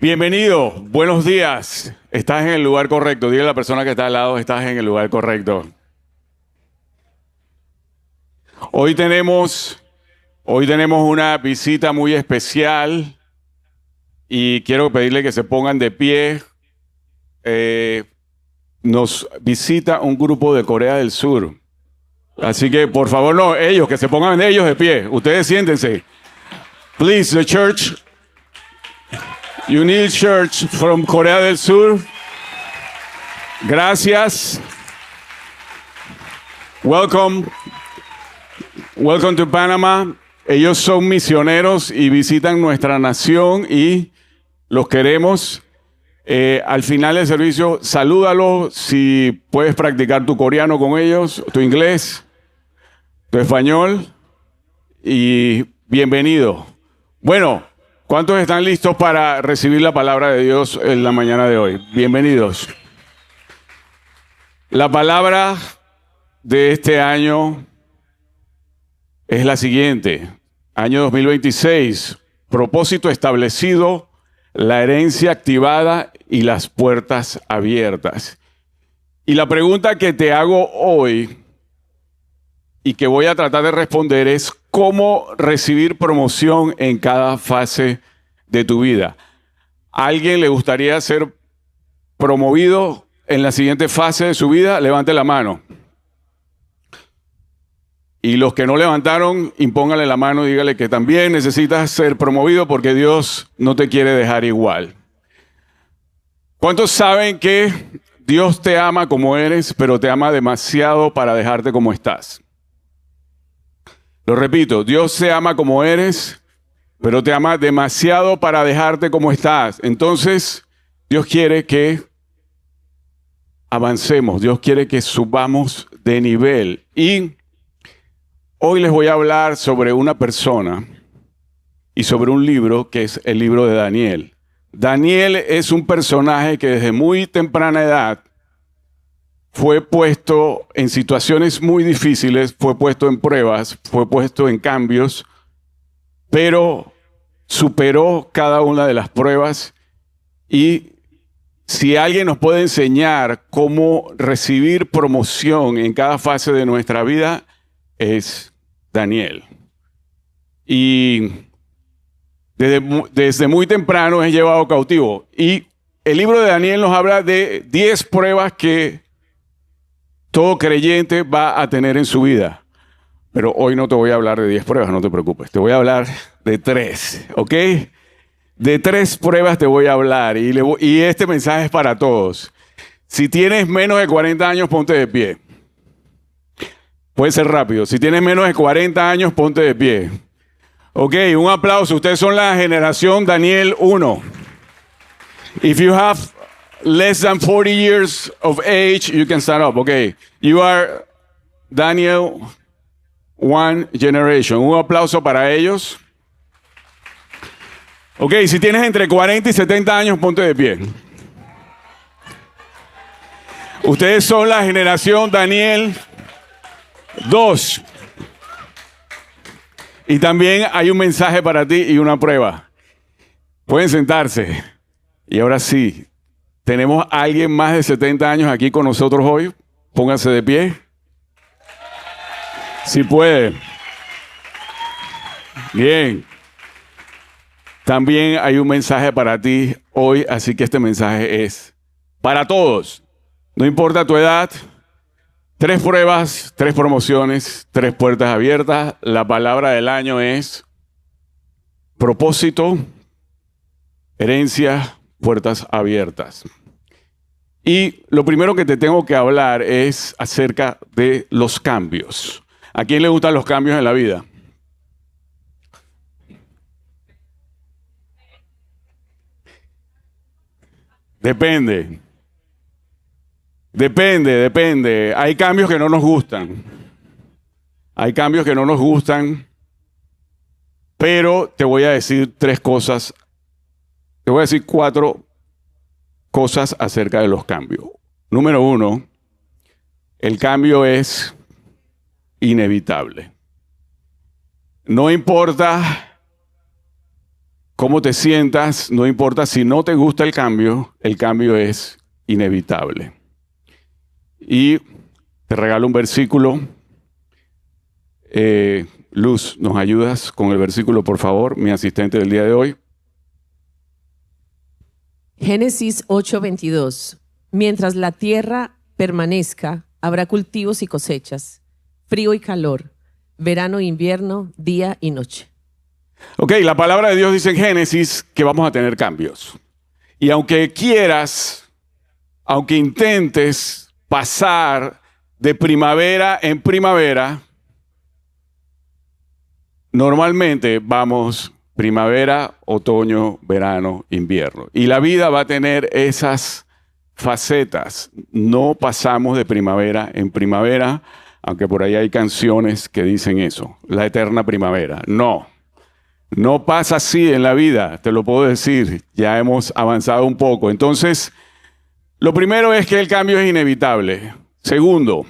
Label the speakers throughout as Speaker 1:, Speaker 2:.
Speaker 1: Bienvenido, buenos días. Estás en el lugar correcto. Dile a la persona que está al lado, estás en el lugar correcto. Hoy tenemos una visita muy especial y quiero pedirle que se pongan de pie. Nos visita un grupo de Corea del Sur. Así que, por favor, no, ellos, que se pongan ellos de pie. Ustedes siéntense. Please, the church. Unil Church from Corea del Sur. Gracias. Welcome to Panama. Ellos son misioneros y visitan nuestra nación y los queremos. Al final del servicio, salúdalos. Si puedes practicar tu coreano con ellos, tu inglés, tu español. Y bienvenido. Bueno, ¿cuántos están listos para recibir la palabra de Dios en la mañana de hoy? Bienvenidos. La palabra de este año es la siguiente. Año 2026. Propósito establecido, la herencia activada y las puertas abiertas. Y la pregunta que te hago hoy y que voy a tratar de responder es cómo recibir promoción en cada fase de tu vida. ¿A alguien le gustaría ser promovido en la siguiente fase de su vida? Levante la mano. Y los que no levantaron, impóngale la mano y dígale que también necesitas ser promovido porque Dios no te quiere dejar igual. ¿Cuántos saben que Dios te ama como eres, pero te ama demasiado para dejarte como estás? Lo repito, Dios te ama como eres, pero te ama demasiado para dejarte como estás. Entonces, Dios quiere que avancemos, Dios quiere que subamos de nivel. Y hoy les voy a hablar sobre una persona y sobre un libro que es el libro de Daniel. Daniel es un personaje que desde muy temprana edad fue puesto en situaciones muy difíciles, fue puesto en pruebas, fue puesto en cambios, pero superó cada una de las pruebas. Y si alguien nos puede enseñar cómo recibir promoción en cada fase de nuestra vida, es Daniel. Y desde muy temprano es llevado cautivo. Y el libro de Daniel nos habla de 10 pruebas que todo creyente va a tener en su vida. Pero hoy no te voy a hablar de 10 pruebas, no te preocupes. Te voy a hablar de 3, ¿ok? De 3 pruebas te voy a hablar. Y este mensaje es para todos. Si tienes menos de 40 años, ponte de pie. Puede ser rápido. Si tienes menos de 40 años, ponte de pie. Ok, un aplauso. Ustedes son la generación Daniel 1. If you have less than 40 years of age, you can stand up. Okay, you are Daniel 1 generation. Un aplauso para ellos. Ok, si tienes entre 40 y 70 años, ponte de pie. Ustedes son la generación Daniel 2. Y también hay un mensaje para ti y una prueba. Pueden sentarse. Y ahora sí, tenemos a alguien más de 70 años aquí con nosotros hoy. Pónganse de pie. Si puede. Bien. También hay un mensaje para ti hoy, así que este mensaje es para todos. No importa tu edad. 3 pruebas, 3 promociones, 3 puertas abiertas. La palabra del año es propósito, herencia, puertas abiertas. Y lo primero que te tengo que hablar es acerca de los cambios. ¿A quién le gustan los cambios en la vida? Depende. Hay cambios que no nos gustan. Pero te voy a decir 3 cosas. Te voy a decir 4 cosas acerca de los cambios. Número 1, el cambio es inevitable. No importa cómo te sientas, no importa si no te gusta el cambio es inevitable. Y te regalo un versículo. Luz, ¿nos ayudas con el versículo, por favor, mi asistente del día de hoy?
Speaker 2: Génesis 8:22. Mientras la tierra permanezca, habrá cultivos y cosechas, frío y calor, verano e invierno, día y noche.
Speaker 1: Ok, la palabra de Dios dice en Génesis que vamos a tener cambios. Y aunque quieras, aunque intentes pasar de primavera en primavera, normalmente vamos primavera, otoño, verano, invierno. Y la vida va a tener esas facetas. No pasamos de primavera en primavera, aunque por ahí hay canciones que dicen eso, la eterna primavera. No pasa así en la vida, te lo puedo decir. Ya hemos avanzado un poco. Entonces, lo primero es que el cambio es inevitable. Segundo,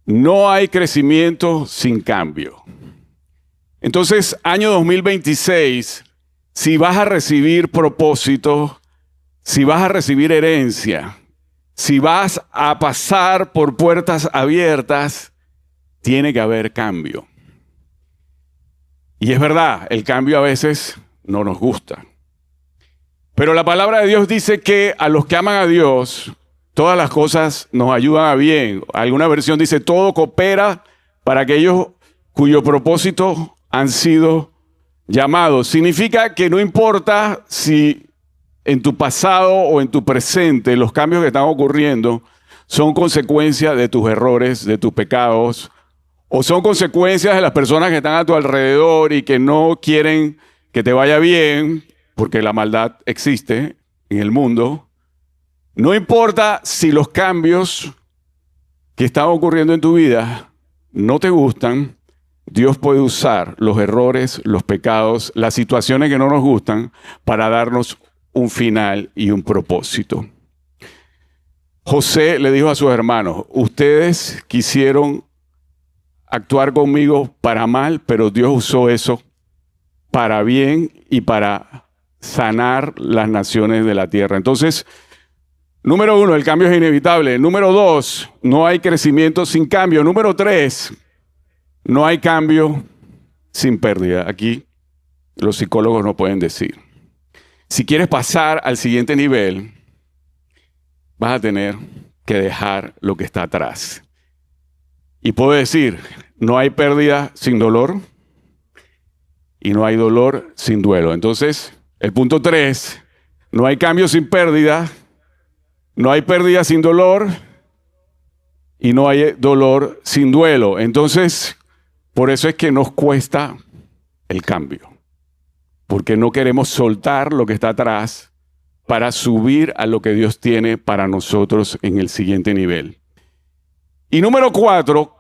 Speaker 1: no hay crecimiento sin cambio. Entonces, año 2026, si vas a recibir propósito, si vas a recibir herencia, si vas a pasar por puertas abiertas, tiene que haber cambio. Y es verdad, el cambio a veces no nos gusta. Pero la palabra de Dios dice que a los que aman a Dios, todas las cosas nos ayudan a bien. Alguna versión dice, todo coopera para aquellos cuyo propósito han sido llamados. Significa que no importa si en tu pasado o en tu presente los cambios que están ocurriendo son consecuencia de tus errores, de tus pecados, o son consecuencias de las personas que están a tu alrededor y que no quieren que te vaya bien, porque la maldad existe en el mundo. No importa si los cambios que están ocurriendo en tu vida no te gustan, Dios puede usar los errores, los pecados, las situaciones que no nos gustan para darnos un final y un propósito. José le dijo a sus hermanos, ustedes quisieron actuar conmigo para mal, pero Dios usó eso para bien y para sanar las naciones de la tierra. Entonces, número 1, el cambio es inevitable. Número 2, no hay crecimiento sin cambio. Número 3, no hay cambio sin pérdida. Aquí los psicólogos no pueden decir. Si quieres pasar al siguiente nivel, vas a tener que dejar lo que está atrás. Y puedo decir, no hay pérdida sin dolor y no hay dolor sin duelo. Entonces, el punto 3, no hay cambio sin pérdida, no hay pérdida sin dolor y no hay dolor sin duelo. Entonces, por eso es que nos cuesta el cambio, porque no queremos soltar lo que está atrás para subir a lo que Dios tiene para nosotros en el siguiente nivel. Y número 4,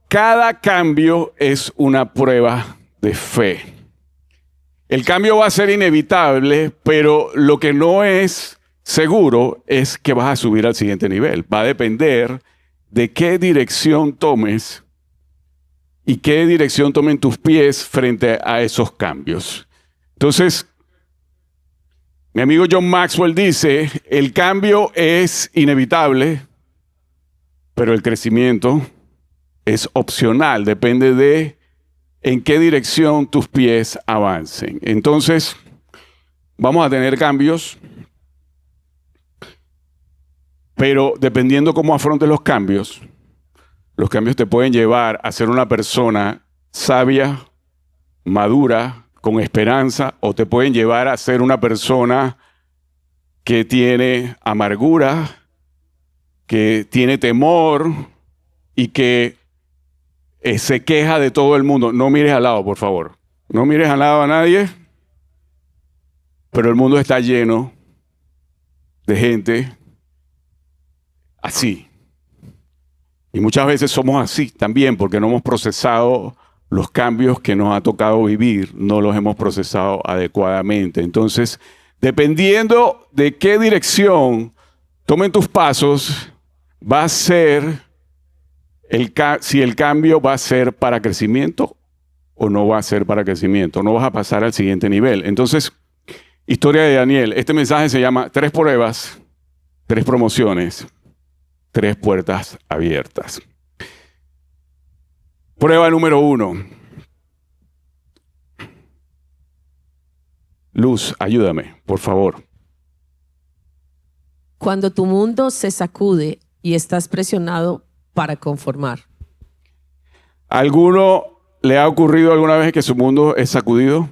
Speaker 1: cada cambio es una prueba de fe. El cambio va a ser inevitable, pero lo que no es seguro es que vas a subir al siguiente nivel. Va a depender de qué dirección tomes y qué dirección tomen tus pies frente a esos cambios. Entonces, mi amigo John Maxwell dice, el cambio es inevitable, pero el crecimiento es opcional, depende de en qué dirección tus pies avancen. Entonces, vamos a tener cambios, pero dependiendo cómo afrontes los cambios te pueden llevar a ser una persona sabia, madura, con esperanza, o te pueden llevar a ser una persona que tiene amargura, que tiene temor y que se queja de todo el mundo. No mires al lado, por favor. No mires al lado a nadie. Pero el mundo está lleno de gente así. Y muchas veces somos así también porque no hemos procesado los cambios que nos ha tocado vivir, no los hemos procesado adecuadamente. Entonces, dependiendo de qué dirección tomen tus pasos, va a ser si el cambio va a ser para crecimiento o no va a ser para crecimiento. No vas a pasar al siguiente nivel. Entonces, historia de Daniel. Este mensaje se llama 3 pruebas, 3 promociones, 3 puertas abiertas. Prueba número 1. Luz, ayúdame, por favor.
Speaker 2: Cuando tu mundo se sacude y estás presionado para conformar.
Speaker 1: ¿Alguno le ha ocurrido alguna vez que su mundo es sacudido?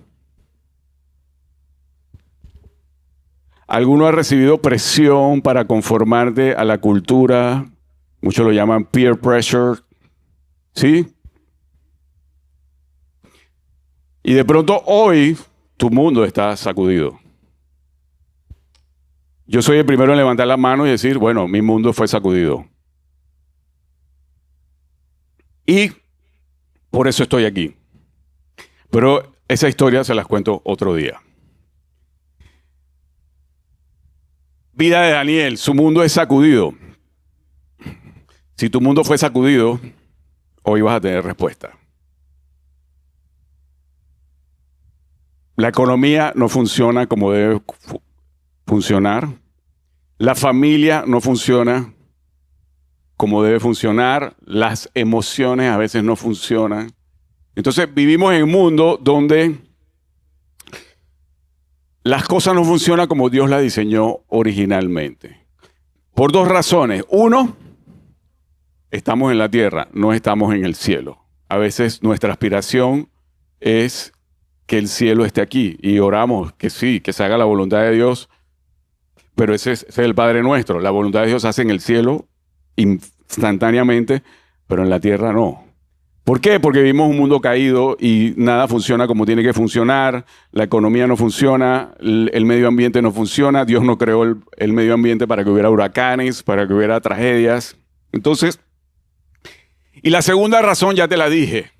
Speaker 1: ¿Alguno ha recibido presión para conformarte a la cultura? Muchos lo llaman peer pressure. ¿Sí? Y de pronto hoy tu mundo está sacudido. Yo soy el primero en levantar la mano y decir, bueno, mi mundo fue sacudido. Y por eso estoy aquí. Pero esa historia se las cuento otro día. Vida de Daniel, su mundo es sacudido. Si tu mundo fue sacudido, hoy vas a tener respuesta. La economía no funciona como debe funcionar. La familia no funciona como debe funcionar. Las emociones a veces no funcionan. Entonces vivimos en un mundo donde las cosas no funcionan como Dios las diseñó originalmente. Por 2 razones. 1, estamos en la tierra, no estamos en el cielo. A veces nuestra aspiración es que el cielo esté aquí y oramos que sí, que se haga la voluntad de Dios, pero ese es el Padre nuestro. La voluntad de Dios se hace en el cielo instantáneamente, pero en la tierra no. ¿Por qué? Porque vivimos un mundo caído y nada funciona como tiene que funcionar, la economía no funciona, el medio ambiente no funciona, Dios no creó el medio ambiente para que hubiera huracanes, para que hubiera tragedias. Entonces, y la segunda razón ya te la dije.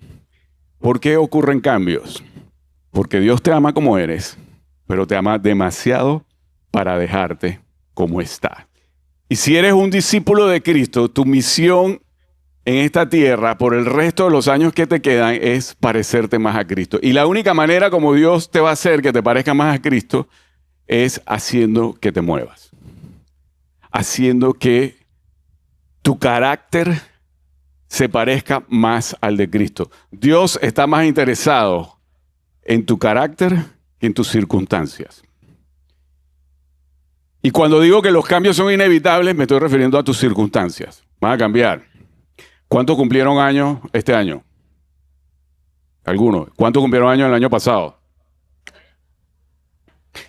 Speaker 1: ¿Por qué ocurren cambios? Porque Dios te ama como eres, pero te ama demasiado para dejarte como está. Y si eres un discípulo de Cristo, tu misión en esta tierra por el resto de los años que te quedan es parecerte más a Cristo. Y la única manera como Dios te va a hacer que te parezca más a Cristo es haciendo que te muevas. Haciendo que tu carácter se parezca más al de Cristo. Dios está más interesado en tu carácter que en tus circunstancias. Y cuando digo que los cambios son inevitables, me estoy refiriendo a tus circunstancias. Van a cambiar. ¿Cuántos cumplieron años este año? Algunos. ¿Cuántos cumplieron años el año pasado?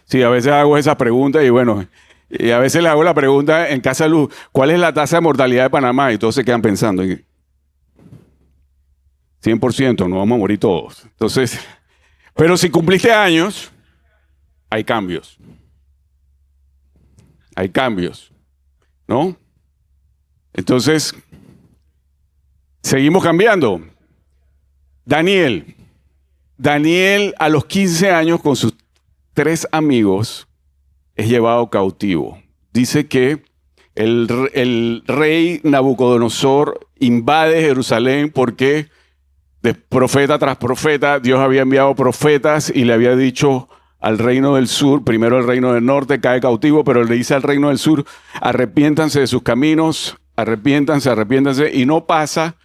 Speaker 1: Sí, a veces hago esa pregunta y bueno, y a veces le hago la pregunta en Casa Luz, ¿cuál es la tasa de mortalidad de Panamá? Y todos se quedan pensando. 100%, no vamos a morir todos. Entonces, pero si cumpliste años, hay cambios. Hay cambios, ¿no? Entonces, seguimos cambiando. Daniel a los 15 años con sus 3 amigos es llevado cautivo. Dice que el rey Nabucodonosor invade Jerusalén porque de profeta tras profeta Dios había enviado profetas y le había dicho al reino del sur, primero el reino del norte cae cautivo, pero le dice al reino del sur, arrepiéntanse de sus caminos, arrepiéntanse, y no pasa.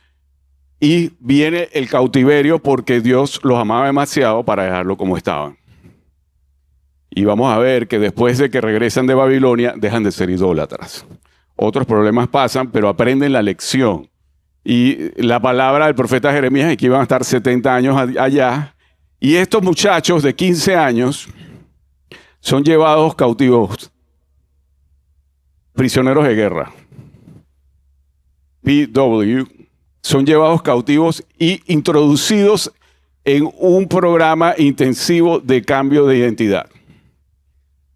Speaker 1: Y viene el cautiverio porque Dios los amaba demasiado para dejarlo como estaban. Y vamos a ver que después de que regresan de Babilonia, dejan de ser idólatras. Otros problemas pasan, pero aprenden la lección. Y la palabra del profeta Jeremías es que iban a estar 70 años allá. Y estos muchachos de 15 años son llevados cautivos, prisioneros de guerra. PW. Son llevados cautivos y introducidos en un programa intensivo de cambio de identidad.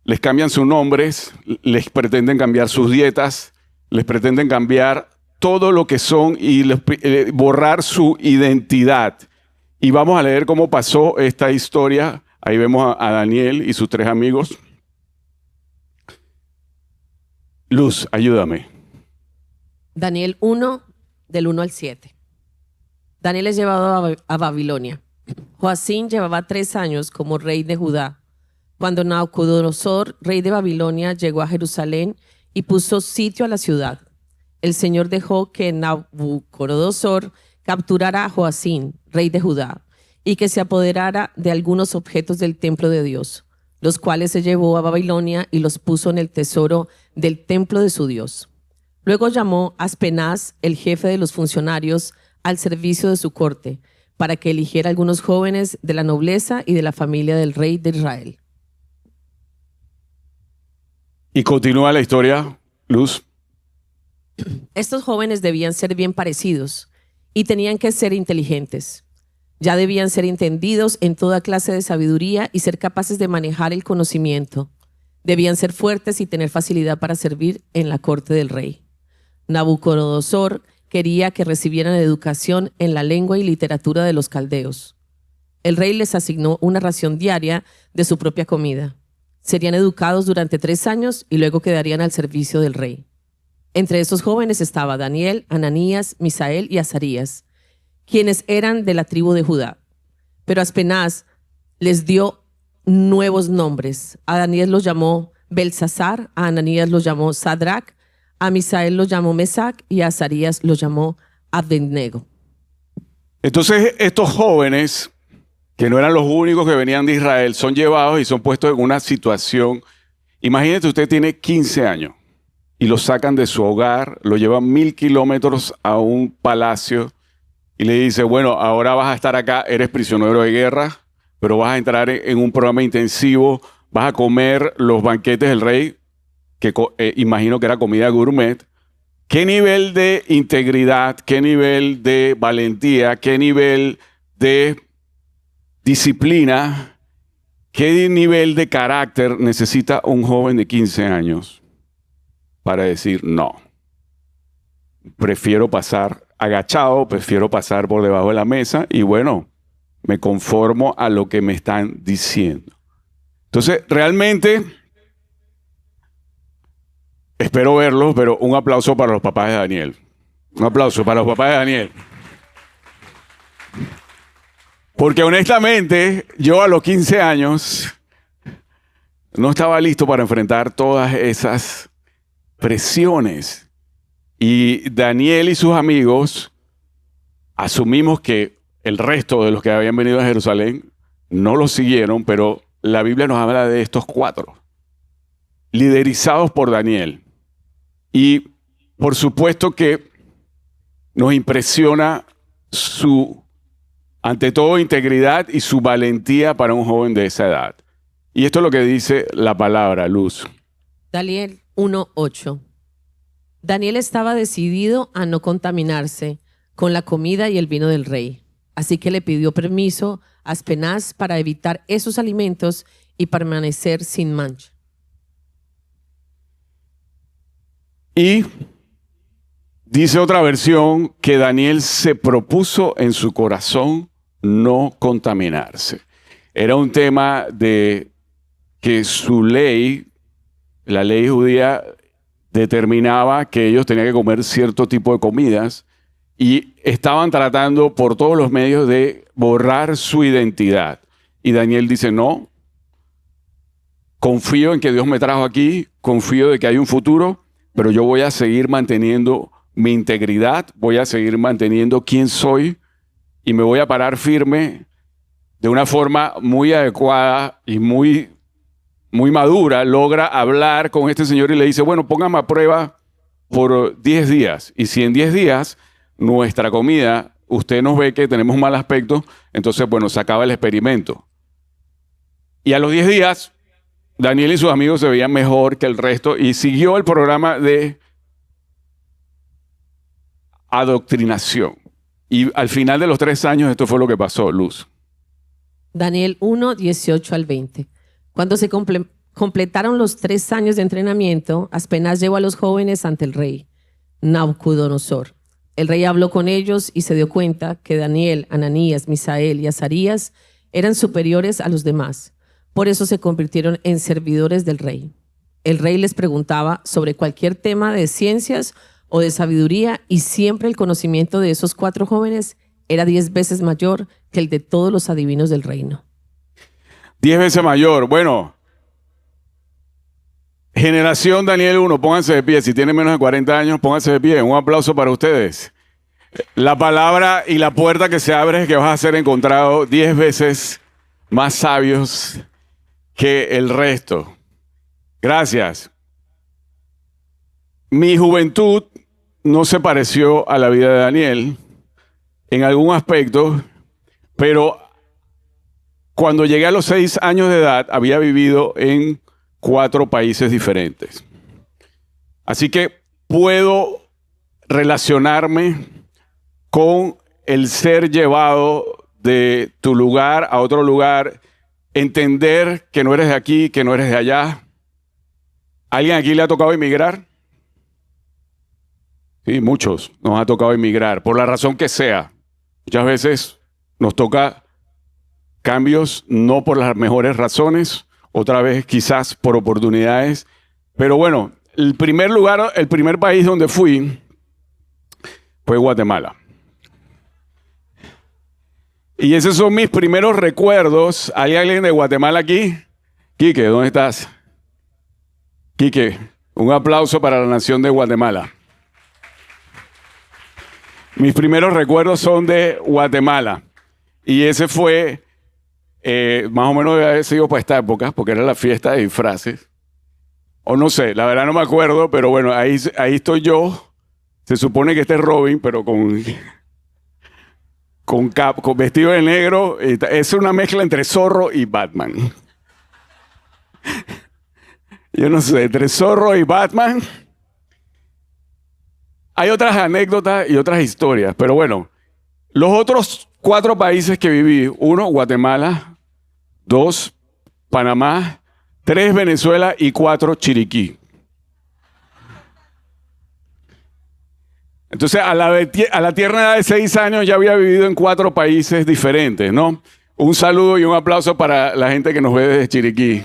Speaker 1: Les cambian sus nombres, les pretenden cambiar sus dietas, les pretenden cambiar todo lo que son y borrar su identidad. Y vamos a leer cómo pasó esta historia. Ahí vemos a Daniel y sus 3 amigos. Luz, ayúdame.
Speaker 2: Daniel 1, del 1 al 7. Daniel es llevado a Babilonia. Joacín llevaba 3 años como rey de Judá, cuando Nabucodonosor, rey de Babilonia, llegó a Jerusalén y puso sitio a la ciudad. El Señor dejó que Nabucodonosor capturara a Joacín, rey de Judá, y que se apoderara de algunos objetos del templo de Dios, los cuales se llevó a Babilonia y los puso en el tesoro del templo de su Dios. Luego llamó a Aspenaz, el jefe de los funcionarios, al servicio de su corte, para que eligiera algunos jóvenes de la nobleza y de la familia del rey de Israel.
Speaker 1: Y continúa la historia, Luz.
Speaker 2: Estos jóvenes debían ser bien parecidos y tenían que ser inteligentes. Ya debían ser entendidos en toda clase de sabiduría y ser capaces de manejar el conocimiento. Debían ser fuertes y tener facilidad para servir en la corte del rey. Nabucodonosor quería que recibieran educación en la lengua y literatura de los caldeos. El rey les asignó una ración diaria de su propia comida. Serían educados durante 3 años y luego quedarían al servicio del rey. Entre esos jóvenes estaba Daniel, Ananías, Misael y Azarías, quienes eran de la tribu de Judá. Pero Aspenaz les dio nuevos nombres. A Daniel los llamó Belsasar, a Ananías los llamó Sadrach, a Misael los llamó Mesac y a Azarías los llamó Abednego.
Speaker 1: Entonces estos jóvenes, que no eran los únicos que venían de Israel, son llevados y son puestos en una situación. Imagínate, usted tiene 15 años y lo sacan de su hogar, lo llevan 1000 kilómetros a un palacio y le dice, bueno, ahora vas a estar acá, eres prisionero de guerra, pero vas a entrar en un programa intensivo, vas a comer los banquetes del rey, que imagino que era comida gourmet. ¿Qué nivel de integridad, qué nivel de valentía, qué nivel de disciplina, qué nivel de carácter necesita un joven de 15 años para decir no? Prefiero pasar agachado, prefiero pasar por debajo de la mesa y bueno, me conformo a lo que me están diciendo. Entonces, realmente, espero verlos, pero un aplauso para los papás de Daniel. Un aplauso para los papás de Daniel. Porque honestamente, yo a los 15 años no estaba listo para enfrentar todas esas presiones. Y Daniel y sus amigos asumimos que el resto de los que habían venido a Jerusalén no lo siguieron, pero la Biblia nos habla de estos 4, liderizados por Daniel. Y por supuesto que nos impresiona su, ante todo, integridad y su valentía para un joven de esa edad. Y esto es lo que dice la palabra, Luz.
Speaker 2: Daniel 1:8. Daniel estaba decidido a no contaminarse con la comida y el vino del rey. Así que le pidió permiso a Aspenaz para evitar esos alimentos y permanecer sin mancha.
Speaker 1: Y dice otra versión que Daniel se propuso en su corazón no contaminarse. Era un tema de que su ley, la ley judía, determinaba que ellos tenían que comer cierto tipo de comidas y estaban tratando por todos los medios de borrar su identidad. Y Daniel dice, no, confío en que Dios me trajo aquí, confío de que hay un futuro, pero yo voy a seguir manteniendo mi integridad, voy a seguir manteniendo quién soy y me voy a parar firme de una forma muy adecuada y muy madura. Logra hablar con este señor y le dice, bueno, póngame a prueba por 10 días. Y si en 10 días nuestra comida, usted nos ve que tenemos mal aspecto, entonces, bueno, se acaba el experimento. Y a los 10 días, Daniel y sus amigos se veían mejor que el resto y siguió el programa de adoctrinación. Y al final de los 3 años, esto fue lo que pasó, Luz.
Speaker 2: Daniel 1:18-20. Cuando se completaron los 3 años de entrenamiento, Aspenaz llevó a los jóvenes ante el rey Nabucodonosor. El rey habló con ellos y se dio cuenta que Daniel, Ananías, Misael y Azarías eran superiores a los demás. Por eso se convirtieron en servidores del rey. El rey les preguntaba sobre cualquier tema de ciencias o de sabiduría y siempre el conocimiento de esos 4 jóvenes era 10 veces mayor que el de todos los adivinos del reino.
Speaker 1: 10 veces mayor. Bueno, generación Daniel 1, pónganse de pie. Si tienen menos de 40 años, pónganse de pie. Un aplauso para ustedes. La palabra y la puerta que se abre es que vas a ser encontrado 10 veces más sabios que el resto. Gracias. Mi juventud no se pareció a la vida de Daniel en algún aspecto, pero cuando llegué a los 6 años de edad había vivido en 4 países diferentes. Así que puedo relacionarme con el ser llevado de tu lugar a otro lugar, entender que no eres de aquí, que no eres de allá. ¿Alguien aquí le ha tocado emigrar? Sí, muchos nos ha tocado emigrar, por la razón que sea. Muchas veces nos toca cambios no por las mejores razones, otra vez quizás por oportunidades. Pero bueno, el primer país donde fui fue Guatemala. Y esos son mis primeros recuerdos. ¿Hay alguien de Guatemala aquí? Quique, ¿dónde estás? Quique, un aplauso para la nación de Guatemala. Mis primeros recuerdos son de Guatemala. Y ese fue, más o menos debe haber sido para esta época, porque era la fiesta de disfraces. O no sé, la verdad no me acuerdo, pero bueno, ahí estoy yo. Se supone que este es Robin, pero con vestido de negro. Es una mezcla entre Zorro y Batman. Yo no sé, entre Zorro y Batman. Hay otras anécdotas y otras historias, pero bueno, los otros 4 países que viví: 1, Guatemala; 2, Panamá; 3, Venezuela; y 4, Chiriquí. Entonces, a la tierna edad de 6 años ya había vivido en 4 países diferentes, ¿no? Un saludo y un aplauso para la gente que nos ve desde Chiriquí.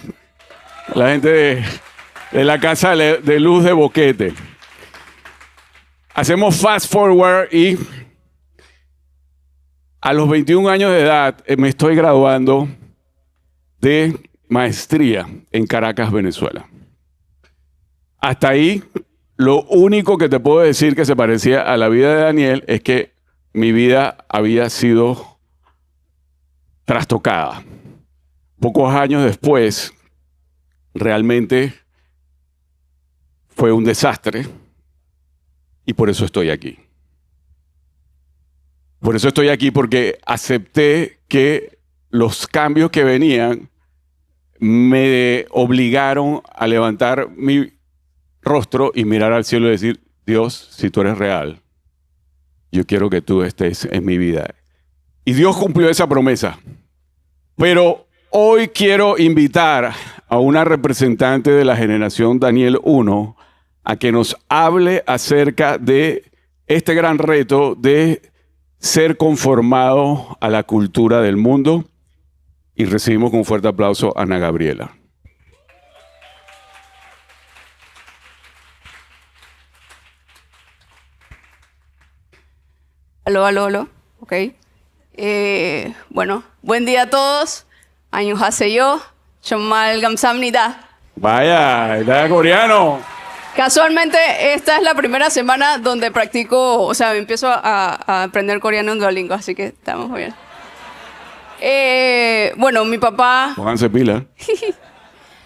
Speaker 1: La gente de la Casa de Luz de Boquete. Hacemos fast forward y a los 21 años de edad me estoy graduando de maestría en Caracas, Venezuela. Hasta ahí, lo único que te puedo decir que se parecía a la vida de Daniel es que mi vida había sido trastocada. Pocos años después, realmente fue un desastre. Y por eso estoy aquí. Por eso estoy aquí, porque acepté que los cambios que venían me obligaron a levantar mi rostro y mirar al cielo y decir: Dios, si tú eres real, yo quiero que tú estés en mi vida. Y Dios cumplió esa promesa. Pero hoy quiero invitar a una representante de la generación Daniel 1 a que nos hable acerca de este gran reto de ser conformado a la cultura del mundo. Y recibimos con un fuerte aplauso a Ana Gabriela.
Speaker 3: Aló. Ok. Bueno, buen día a todos. Annyeonghaseyo. 정말 감사합니다.
Speaker 1: Vaya, está coreano.
Speaker 3: Casualmente, esta es la primera semana donde practico, o sea, empiezo a aprender coreano en Duolingo, así que estamos bien. Bueno, mi papá
Speaker 1: Pónganse pila.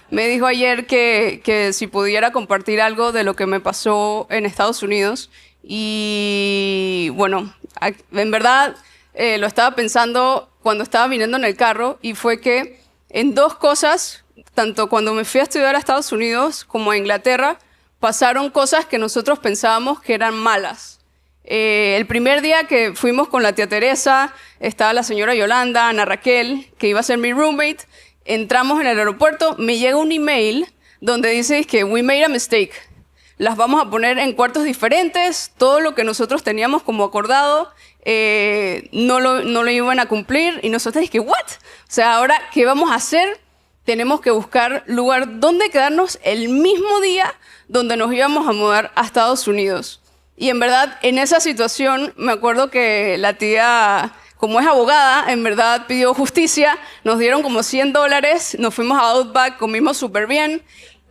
Speaker 3: me dijo ayer que si pudiera compartir algo de lo que me pasó en Estados Unidos. Y bueno, en verdad lo estaba pensando cuando estaba viniendo en el carro, y fue que en 2 cosas, tanto cuando me fui a estudiar a Estados Unidos como a Inglaterra, pasaron cosas que nosotros pensábamos que eran malas. El primer día que fuimos con la tía Teresa, estaba la señora Yolanda, Ana Raquel, que iba a ser mi roommate. Entramos en el aeropuerto, me llega un email donde dice que we made a mistake. Las vamos a poner en cuartos diferentes, todo lo que nosotros teníamos como acordado no lo iban a cumplir. Y nosotros dijimos, ¿what? O sea, ahora, ¿qué vamos a hacer? Tenemos que buscar lugar donde quedarnos el mismo día donde nos íbamos a mudar a Estados Unidos. Y en verdad, en esa situación, me acuerdo que la tía, como es abogada, en verdad pidió justicia, nos dieron como $100, nos fuimos a Outback, comimos súper bien.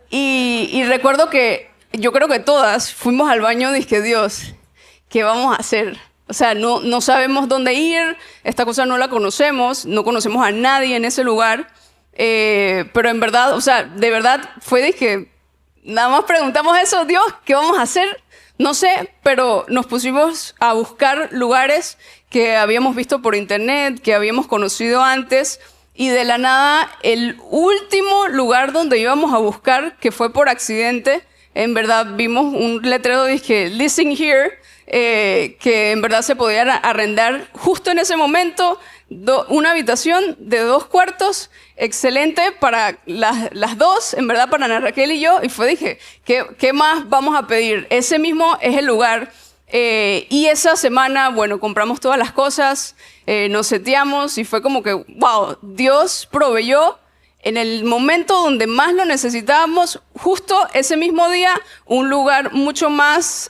Speaker 3: Y recuerdo que yo creo que todas fuimos al baño y dije, Dios, ¿qué vamos a hacer? O sea, no sabemos dónde ir, esta cosa no la conocemos, no conocemos a nadie en ese lugar. Pero en verdad, o sea, de verdad fue de que nada más preguntamos eso, Dios, ¿qué vamos a hacer? No sé, pero nos pusimos a buscar lugares que habíamos visto por internet, que habíamos conocido antes, y de la nada, el último lugar donde íbamos a buscar, que fue por accidente, en verdad vimos un letrero de que listen here, que en verdad se podía arrendar justo en ese momento, una habitación de 2 cuartos, excelente para las dos, en verdad para Ana Raquel y yo, y dije, ¿qué más vamos a pedir? Ese mismo es el lugar. Y esa semana, bueno, compramos todas las cosas, nos seteamos y fue como que, wow, Dios proveyó en el momento donde más lo necesitábamos, justo ese mismo día, un lugar mucho más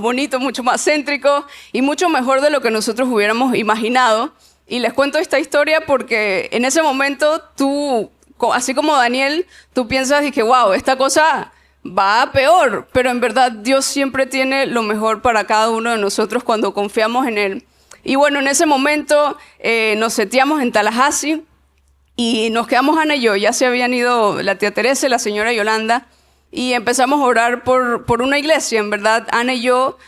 Speaker 3: bonito, mucho más céntrico y mucho mejor de lo que nosotros hubiéramos imaginado. Y les cuento esta historia porque en ese momento tú, así como Daniel, tú piensas y que, wow, esta cosa va a peor, pero en verdad Dios siempre tiene lo mejor para cada uno de nosotros cuando confiamos en Él. Y bueno, en ese momento nos seteamos en Tallahassee y nos quedamos Ana y yo. Ya se habían ido la tía Teresa y la señora Yolanda y empezamos a orar por una iglesia. En verdad, Ana y yo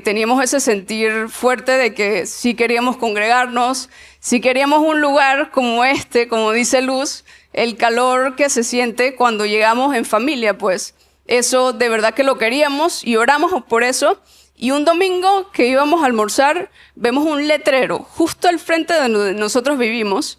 Speaker 3: teníamos ese sentir fuerte de que sí queríamos congregarnos, sí queríamos un lugar como este, como dice Luz, el calor que se siente cuando llegamos en familia, pues. Eso de verdad que lo queríamos y oramos por eso. Y un domingo que íbamos a almorzar, vemos un letrero justo al frente de donde nosotros vivimos,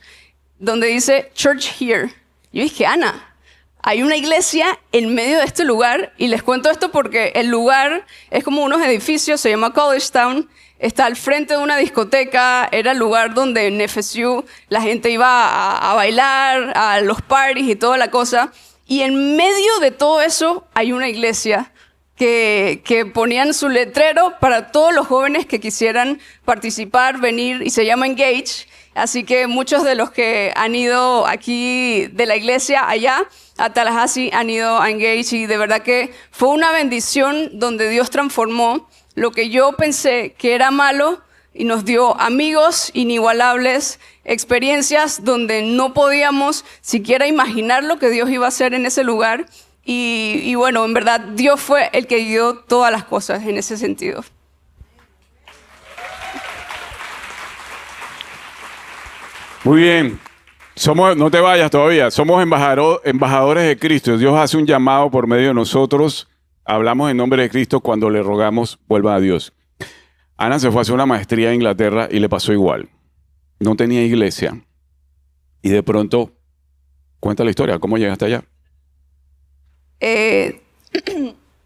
Speaker 3: donde dice Church Here. Yo dije, Ana, hay una iglesia en medio de este lugar. Y les cuento esto porque el lugar es como unos edificios, se llama College Town, está al frente de una discoteca, era el lugar donde en FSU la gente iba a bailar, a los parties y toda la cosa. Y en medio de todo eso hay una iglesia que ponían su letrero para todos los jóvenes que quisieran participar, venir, y se llama Engage. Así que muchos de los que han ido aquí de la iglesia allá a Tallahassee han ido a Engage, y de verdad que fue una bendición donde Dios transformó lo que yo pensé que era malo y nos dio amigos inigualables, experiencias donde no podíamos siquiera imaginar lo que Dios iba a hacer en ese lugar. Y bueno, en verdad, Dios fue el que guió todas las cosas en ese sentido.
Speaker 1: Muy bien. No te vayas todavía. Somos embajadores de Cristo. Dios hace un llamado por medio de nosotros. Hablamos en nombre de Cristo cuando le rogamos, vuelva a Dios. Ana se fue a hacer una maestría en Inglaterra y le pasó igual. No tenía iglesia. Y de pronto, cuenta la historia. ¿Cómo llegaste allá?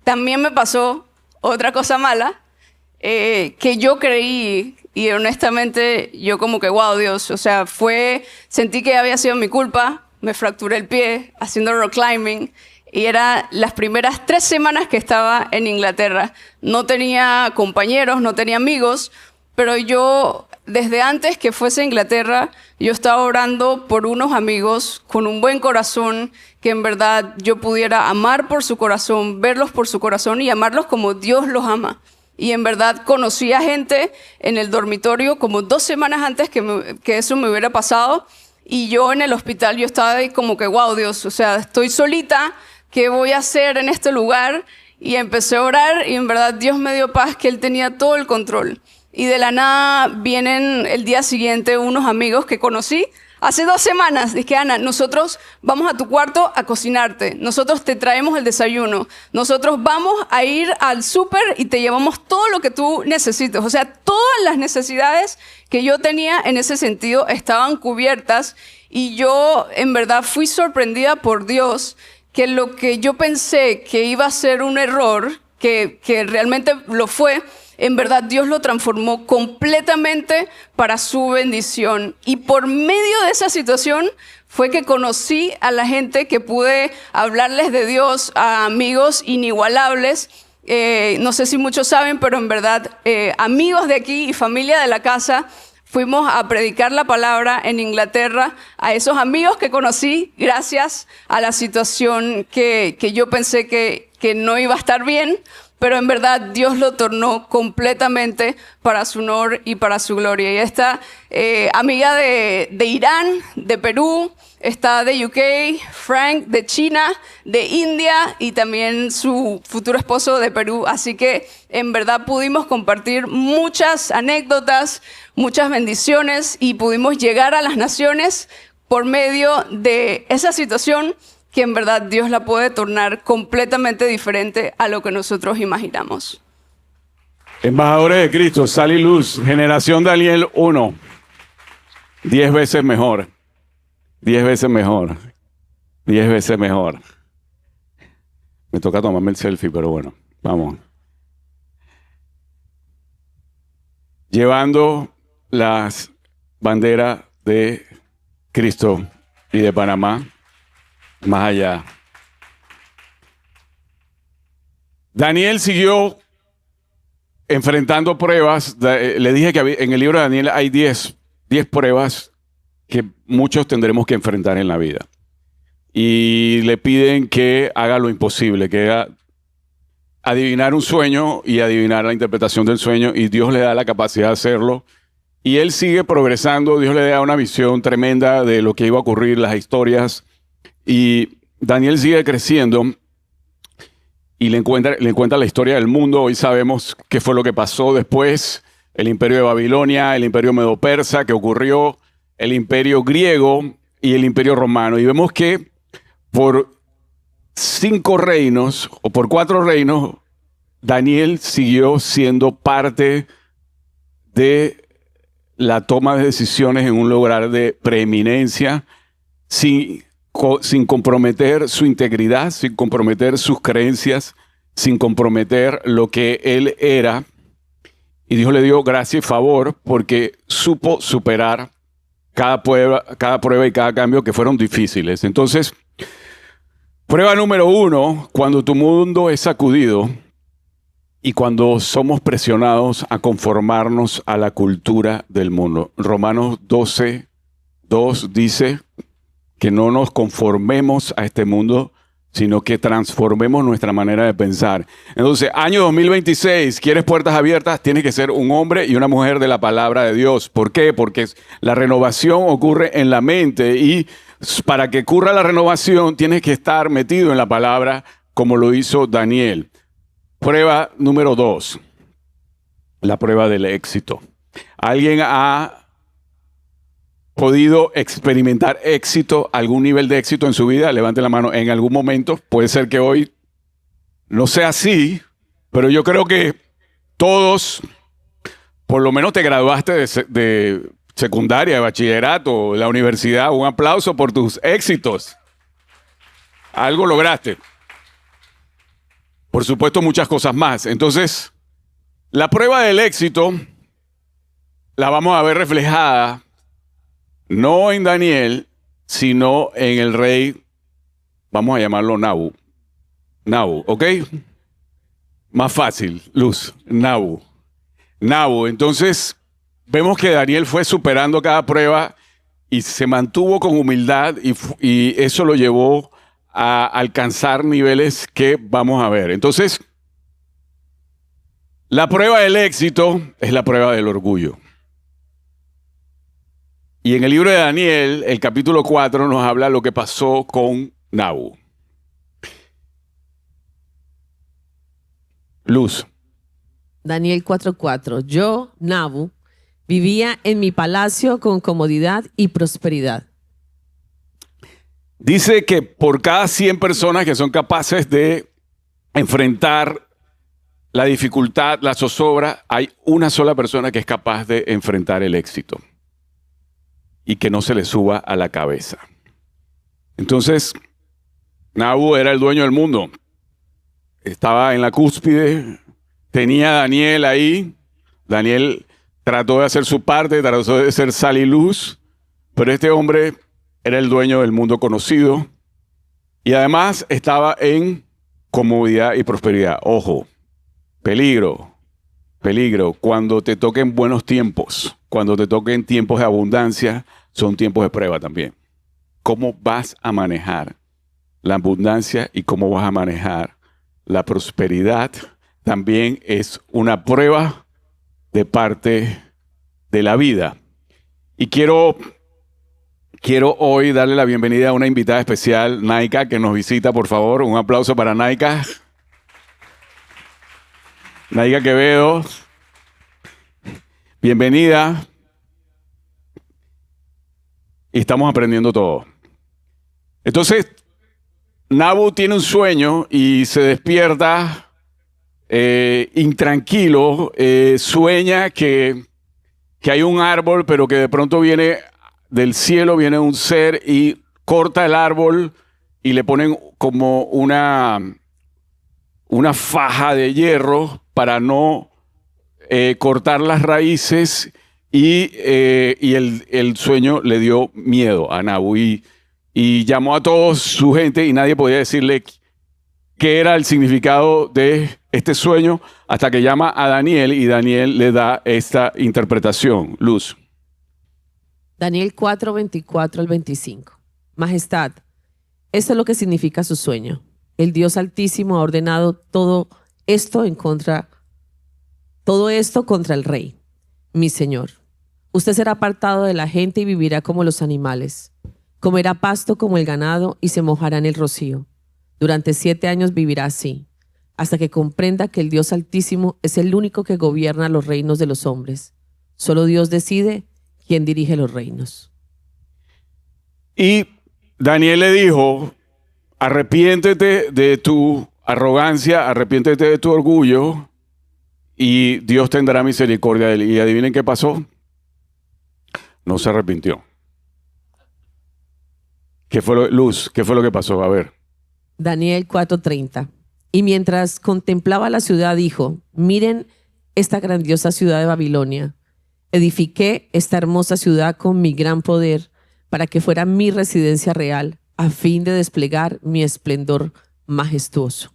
Speaker 3: También me pasó otra cosa mala, que yo creí, y honestamente yo como que, wow, Dios, o sea, sentí que había sido mi culpa, me fracturé el pie haciendo rock climbing, y era las primeras 3 semanas que estaba en Inglaterra. No tenía compañeros, no tenía amigos, pero yo, desde antes que fuese a Inglaterra, yo estaba orando por unos amigos con un buen corazón, que en verdad yo pudiera amar por su corazón, verlos por su corazón y amarlos como Dios los ama. Y en verdad conocí a gente en el dormitorio como 2 semanas antes que eso me hubiera pasado. Y yo en el hospital, yo estaba ahí como que, wow, Dios, o sea, estoy solita, ¿qué voy a hacer en este lugar? Y empecé a orar y en verdad Dios me dio paz, que Él tenía todo el control. Y de la nada vienen el día siguiente unos amigos que conocí hace 2 semanas. Dije, Ana, nosotros vamos a tu cuarto a cocinarte. Nosotros te traemos el desayuno. Nosotros vamos a ir al súper y te llevamos todo lo que tú necesites. O sea, todas las necesidades que yo tenía en ese sentido estaban cubiertas. Y yo, en verdad, fui sorprendida por Dios, que lo que yo pensé que iba a ser un error, que realmente lo fue, en verdad Dios lo transformó completamente para su bendición. Y por medio de esa situación fue que conocí a la gente, que pude hablarles de Dios, a amigos inigualables, no sé si muchos saben, pero en verdad amigos de aquí y familia de la casa fuimos a predicar la palabra en Inglaterra a esos amigos que conocí gracias a la situación que yo pensé que no iba a estar bien, pero en verdad Dios lo tornó completamente para su honor y para su gloria. Y esta amiga de Irán, de Perú, está de UK, Frank de China, de India y también su futuro esposo de Perú. Así que en verdad pudimos compartir muchas anécdotas, muchas bendiciones y pudimos llegar a las naciones por medio de esa situación que en verdad Dios la puede tornar completamente diferente a lo que nosotros imaginamos.
Speaker 1: Embajadores de Cristo, sal y luz, generación Daniel 1, 10 veces mejor, 10 veces mejor, 10 veces mejor. Me toca tomarme el selfie, pero bueno, vamos. Llevando las banderas de Cristo y de Panamá más allá. Daniel siguió enfrentando pruebas. Le dije que en el libro de Daniel hay 10 pruebas que muchos tendremos que enfrentar en la vida. Y le piden que haga lo imposible, que haga adivinar un sueño y adivinar la interpretación del sueño, y Dios le da la capacidad de hacerlo. Y él sigue progresando. Dios le da una visión tremenda de lo que iba a ocurrir, las historias. Y Daniel sigue creciendo y le encuentra la historia del mundo. Hoy sabemos qué fue lo que pasó después. El imperio de Babilonia, el imperio medo-persa, que ocurrió, el imperio griego y el imperio romano. Y vemos que por 5 reinos o por 4 reinos, Daniel siguió siendo parte de la toma de decisiones en un lugar de preeminencia, sin comprometer su integridad, sin comprometer sus creencias, sin comprometer lo que él era. Y Dios le dio gracia y favor porque supo superar cada prueba y cada cambio que fueron difíciles. Entonces, prueba número 1, cuando tu mundo es sacudido y cuando somos presionados a conformarnos a la cultura del mundo. Romanos 12:2 dice que no nos conformemos a este mundo, sino que transformemos nuestra manera de pensar. Entonces, año 2026, ¿quieres puertas abiertas? Tienes que ser un hombre y una mujer de la palabra de Dios. ¿Por qué? Porque la renovación ocurre en la mente, y para que ocurra la renovación tienes que estar metido en la palabra, como lo hizo Daniel. Prueba número 2, la prueba del éxito. ¿Alguien ha podido experimentar éxito, algún nivel de éxito en su vida? Levante la mano en algún momento. Puede ser que hoy no sea así, pero yo creo que todos, por lo menos te graduaste de secundaria, de bachillerato, de la universidad. Un aplauso por tus éxitos. Algo lograste. Por supuesto, muchas cosas más. Entonces, la prueba del éxito la vamos a ver reflejada no en Daniel, sino en el rey, vamos a llamarlo Nabu. Nabu, ¿ok? Más fácil, Luz, Nabu. Entonces, vemos que Daniel fue superando cada prueba y se mantuvo con humildad, y eso lo llevó a alcanzar niveles que vamos a ver. Entonces, la prueba del éxito es la prueba del orgullo. Y en el libro de Daniel, el capítulo 4, nos habla lo que pasó con Nabu. Luz.
Speaker 2: Daniel 4:4. Yo, Nabu, vivía en mi palacio con comodidad y prosperidad.
Speaker 1: Dice que por cada 100 personas que son capaces de enfrentar la dificultad, la zozobra, hay una sola persona que es capaz de enfrentar el éxito y que no se le suba a la cabeza. Entonces, Nabu era el dueño del mundo. Estaba en la cúspide, tenía a Daniel ahí. Daniel trató de hacer su parte, trató de ser sal y luz, pero este hombre era el dueño del mundo conocido y además estaba en comodidad y prosperidad. Ojo, Peligro, peligro. Cuando te toquen buenos tiempos, cuando te toquen tiempos de abundancia, son tiempos de prueba también. ¿Cómo vas a manejar la abundancia y cómo vas a manejar la prosperidad? También es una prueba de parte de la vida. Y quiero hoy darle la bienvenida a una invitada especial, Naika, que nos visita, por favor. Un aplauso para Naika. Naika Quevedo. Bienvenida. Y estamos aprendiendo todo. Entonces, Nabu tiene un sueño y se despierta intranquilo. Sueña que hay un árbol, pero que de pronto viene del cielo, viene un ser y corta el árbol y le ponen como una faja de hierro para no cortar las raíces y el sueño le dio miedo a Nabu y llamó a toda su gente y nadie podía decirle qué era el significado de este sueño hasta que llama a Daniel y Daniel le da esta interpretación. Luz.
Speaker 2: Daniel 4, 24 al 25. Majestad, esto es lo que significa su sueño. El Dios Altísimo ha ordenado todo esto contra el rey, mi señor. Usted será apartado de la gente y vivirá como los animales. Comerá pasto como el ganado y se mojará en el rocío. Durante 7 años vivirá así, hasta que comprenda que el Dios Altísimo es el único que gobierna los reinos de los hombres. Solo Dios decide quién dirige los reinos.
Speaker 1: Y Daniel le dijo, arrepiéntete de tu arrogancia, arrepiéntete de tu orgullo y Dios tendrá misericordia de él. Y adivinen qué pasó. No se arrepintió. ¿Qué fue lo que pasó? A ver.
Speaker 2: Daniel 4:30. Y mientras contemplaba la ciudad dijo, miren esta grandiosa ciudad de Babilonia. Edifiqué esta hermosa ciudad con mi gran poder para que fuera mi residencia real a fin de desplegar mi esplendor majestuoso.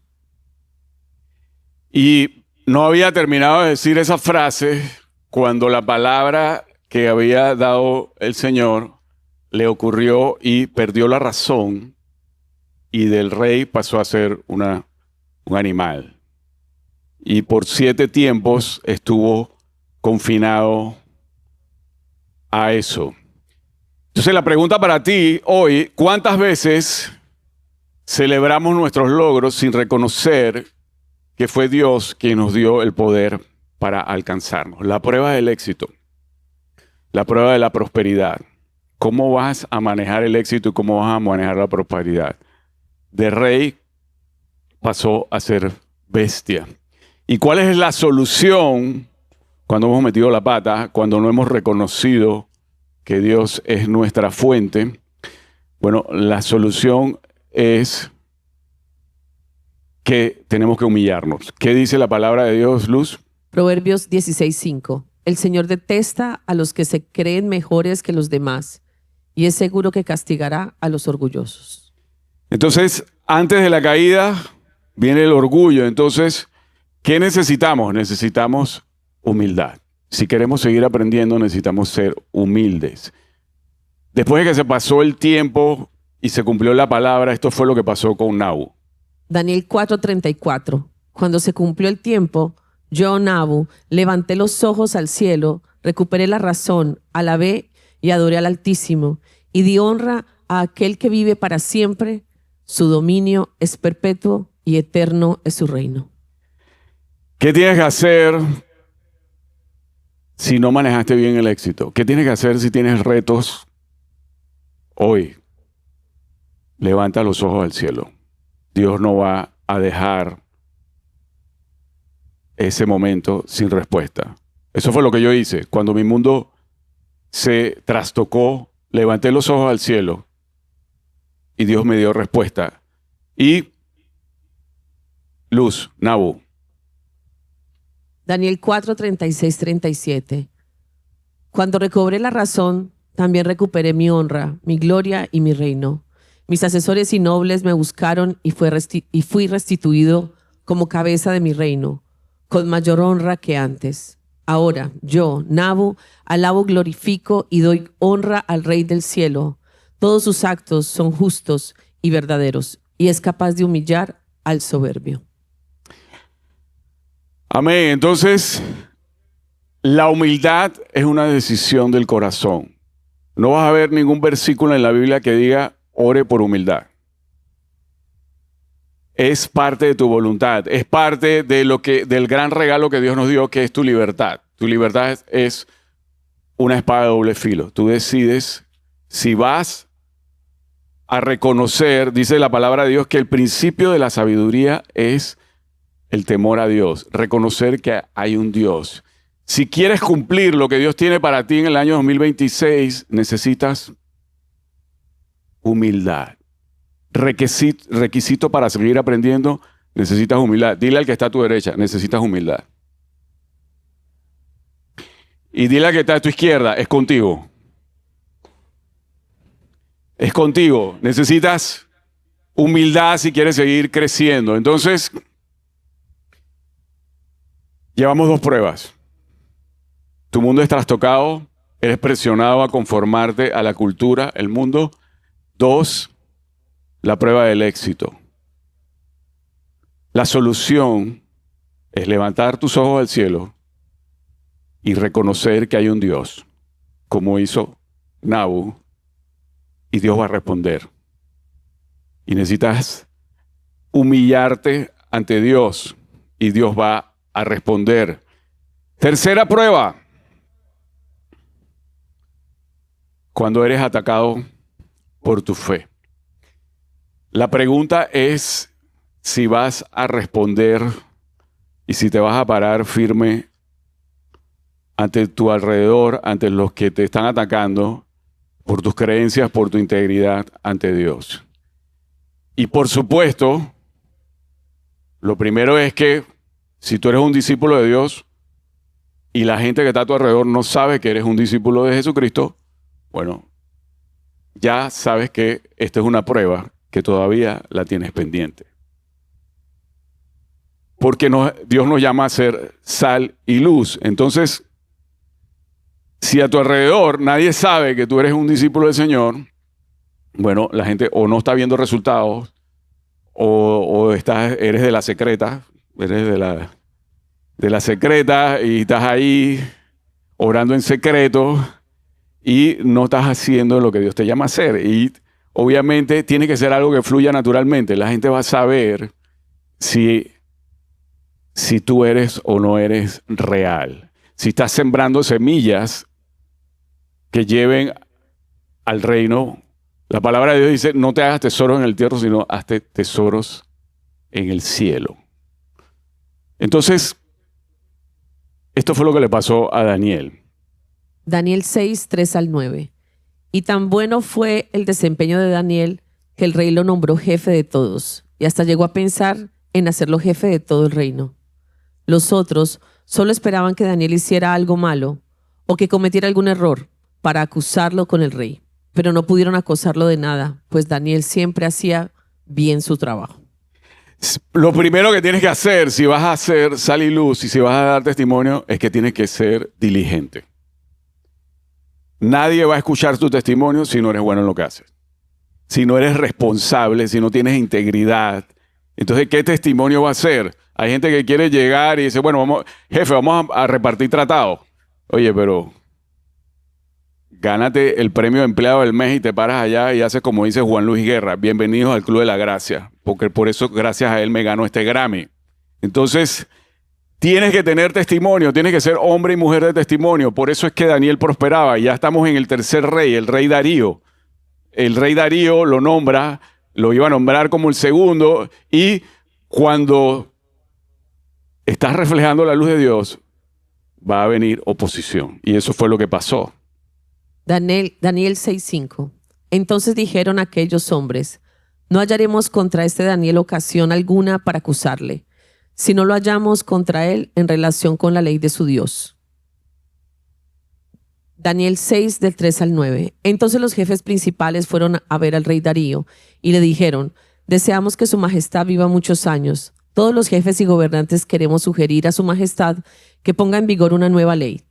Speaker 1: Y no había terminado de decir esa frase cuando la palabra que había dado el Señor le ocurrió y perdió la razón y del rey pasó a ser un animal. Y por 7 tiempos estuvo confinado a eso. Entonces la pregunta para ti hoy, ¿cuántas veces celebramos nuestros logros sin reconocer que fue Dios quien nos dio el poder para alcanzarnos? La prueba del éxito, la prueba de la prosperidad. ¿Cómo vas a manejar el éxito y cómo vas a manejar la prosperidad? De rey pasó a ser bestia. ¿Y cuál es la solución cuando hemos metido la pata, cuando no hemos reconocido que Dios es nuestra fuente? Bueno, la solución es que tenemos que humillarnos. ¿Qué dice la palabra de Dios, Luz?
Speaker 2: Proverbios 16:5. El Señor detesta a los que se creen mejores que los demás y es seguro que castigará a los orgullosos.
Speaker 1: Entonces, antes de la caída viene el orgullo. Entonces, ¿qué necesitamos? Necesitamos humildad. Si queremos seguir aprendiendo, necesitamos ser humildes. Después de que se pasó el tiempo y se cumplió la palabra, esto fue lo que pasó con Nabu.
Speaker 2: Daniel 4:34. Cuando se cumplió el tiempo, yo, Nabu, levanté los ojos al cielo, recuperé la razón, alabé y adoré al Altísimo, y di honra a aquel que vive para siempre. Su dominio es perpetuo y eterno es su reino.
Speaker 1: ¿Qué tienes que hacer si no manejaste bien el éxito? ¿Qué tienes que hacer si tienes retos hoy? Levanta los ojos al cielo. Dios no va a dejar ese momento sin respuesta. Eso fue lo que yo hice. Cuando mi mundo se trastocó, levanté los ojos al cielo y Dios me dio respuesta. Y Luz, Nabu.
Speaker 2: Daniel 4:36-37. Cuando recobré la razón, también recuperé mi honra, mi gloria y mi reino. Mis asesores y nobles me buscaron y fui restituido como cabeza de mi reino. con mayor honra que antes. Ahora yo, Nabu, alabo, glorifico y doy honra al Rey del cielo. Todos sus actos son justos y verdaderos, y es capaz de humillar al soberbio.
Speaker 1: Amén. Entonces, la humildad es una decisión del corazón. No vas a ver ningún versículo en la Biblia que diga, ore por humildad. Es parte de tu voluntad, es parte de del gran regalo que Dios nos dio, que es tu libertad. Tu libertad es una espada de doble filo. Tú decides si vas a reconocer, dice la palabra de Dios, que el principio de la sabiduría es el temor a Dios, reconocer que hay un Dios. Si quieres cumplir lo que Dios tiene para ti en el año 2026, necesitas humildad. Requisito para seguir aprendiendo, necesitas humildad. Dile al que está a tu derecha, necesitas humildad. Y dile al que está a tu izquierda, es contigo. Es contigo. Necesitas humildad si quieres seguir creciendo. Entonces, llevamos 2 pruebas. Tu mundo es trastocado, eres presionado a conformarte a la cultura, el mundo. 2, la prueba del éxito. La solución es levantar tus ojos al cielo y reconocer que hay un Dios, como hizo Nabu, y Dios va a responder. Y necesitas humillarte ante Dios y Dios va a responder. Tercera prueba. Cuando eres atacado por tu fe. La pregunta es si vas a responder y si te vas a parar firme ante tu alrededor, ante los que te están atacando por tus creencias, por tu integridad ante Dios. Y por supuesto, lo primero es que si tú eres un discípulo de Dios y la gente que está a tu alrededor no sabe que eres un discípulo de Jesucristo, bueno, ya sabes que esta es una prueba que todavía la tienes pendiente. Porque Dios nos llama a ser sal y luz. Entonces, si a tu alrededor nadie sabe que tú eres un discípulo del Señor, bueno, la gente o no está viendo resultados o eres de la secreta, eres de la secreta y estás ahí orando en secreto y no estás haciendo lo que Dios te llama a hacer. Y obviamente tiene que ser algo que fluya naturalmente. La gente va a saber si tú eres o no eres real. Si estás sembrando semillas que lleven al reino. La palabra de Dios dice, no te hagas tesoros en el tierra, sino hazte tesoros en el cielo. Entonces, esto fue lo que le pasó a Daniel.
Speaker 2: Daniel 6, 3 al 9. Y tan bueno fue el desempeño de Daniel que el rey lo nombró jefe de todos y hasta llegó a pensar en hacerlo jefe de todo el reino. Los otros solo esperaban que Daniel hiciera algo malo o que cometiera algún error para acusarlo con el rey, pero no pudieron acusarlo de nada, pues Daniel siempre hacía bien su trabajo.
Speaker 1: Lo primero que tienes que hacer si vas a hacer sal y luz y si vas a dar testimonio es que tienes que ser diligente. Nadie va a escuchar tu testimonio si no eres bueno en lo que haces. Si no eres responsable, si no tienes integridad. Entonces, ¿qué testimonio va a ser? Hay gente que quiere llegar y dice, bueno, jefe, vamos a repartir tratados. Oye, pero gánate el premio de empleado del mes y te paras allá y haces como dice Juan Luis Guerra, bienvenidos al Club de la Gracia, porque por eso, gracias a él, me ganó este Grammy. Entonces, tienes que tener testimonio, tienes que ser hombre y mujer de testimonio. Por eso es que Daniel prosperaba. Ya estamos en el tercer rey, el rey Darío. El rey Darío lo nombra, lo iba a nombrar como el segundo, y cuando estás reflejando la luz de Dios, va a venir oposición. Y eso fue lo que pasó.
Speaker 2: Daniel 6:5. Entonces dijeron aquellos hombres, no hallaremos contra este Daniel ocasión alguna para acusarle, si no lo hallamos contra él en relación con la ley de su Dios. Daniel 6, del 3 al 9. Entonces los jefes principales fueron a ver al rey Darío y le dijeron, deseamos que su majestad viva muchos años. Todos los jefes y gobernantes queremos sugerir a su majestad que ponga en vigor una nueva ley.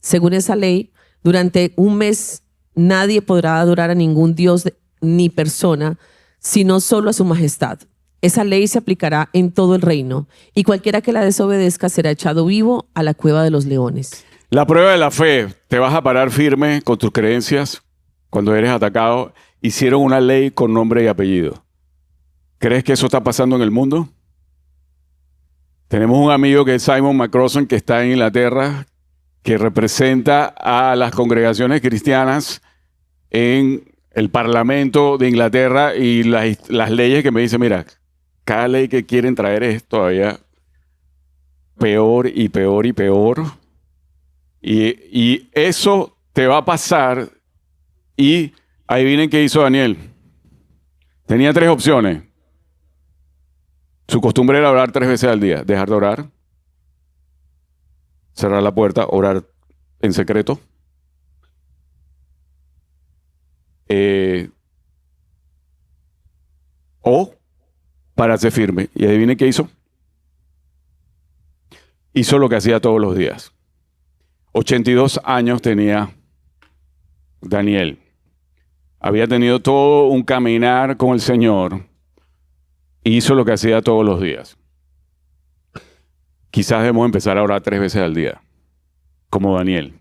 Speaker 2: Según esa ley, durante un mes nadie podrá adorar a ningún dios ni persona, sino solo a su majestad. Esa ley se aplicará en todo el reino, y cualquiera que la desobedezca será echado vivo a la cueva de los leones.
Speaker 1: La prueba de la fe, te vas a parar firme con tus creencias cuando eres atacado. Hicieron una ley con nombre y apellido. ¿Crees que eso está pasando en el mundo? Tenemos un amigo que es Simon McCrossan, que está en Inglaterra, que representa a las congregaciones cristianas en el Parlamento de Inglaterra, y las leyes que me dicen, mira, cada ley que quieren traer es todavía peor y peor y peor. Y eso te va a pasar. Y adivinen qué hizo Daniel. Tenía 3 opciones. Su costumbre era orar 3 veces al día. Dejar de orar, cerrar la puerta, orar en secreto. O pararse firme. Y adivinen qué hizo. Hizo lo que hacía todos los días. 82 años tenía Daniel. Había tenido todo un caminar con el Señor. Hizo lo que hacía todos los días. Quizás debemos empezar a orar 3 veces al día, como Daniel,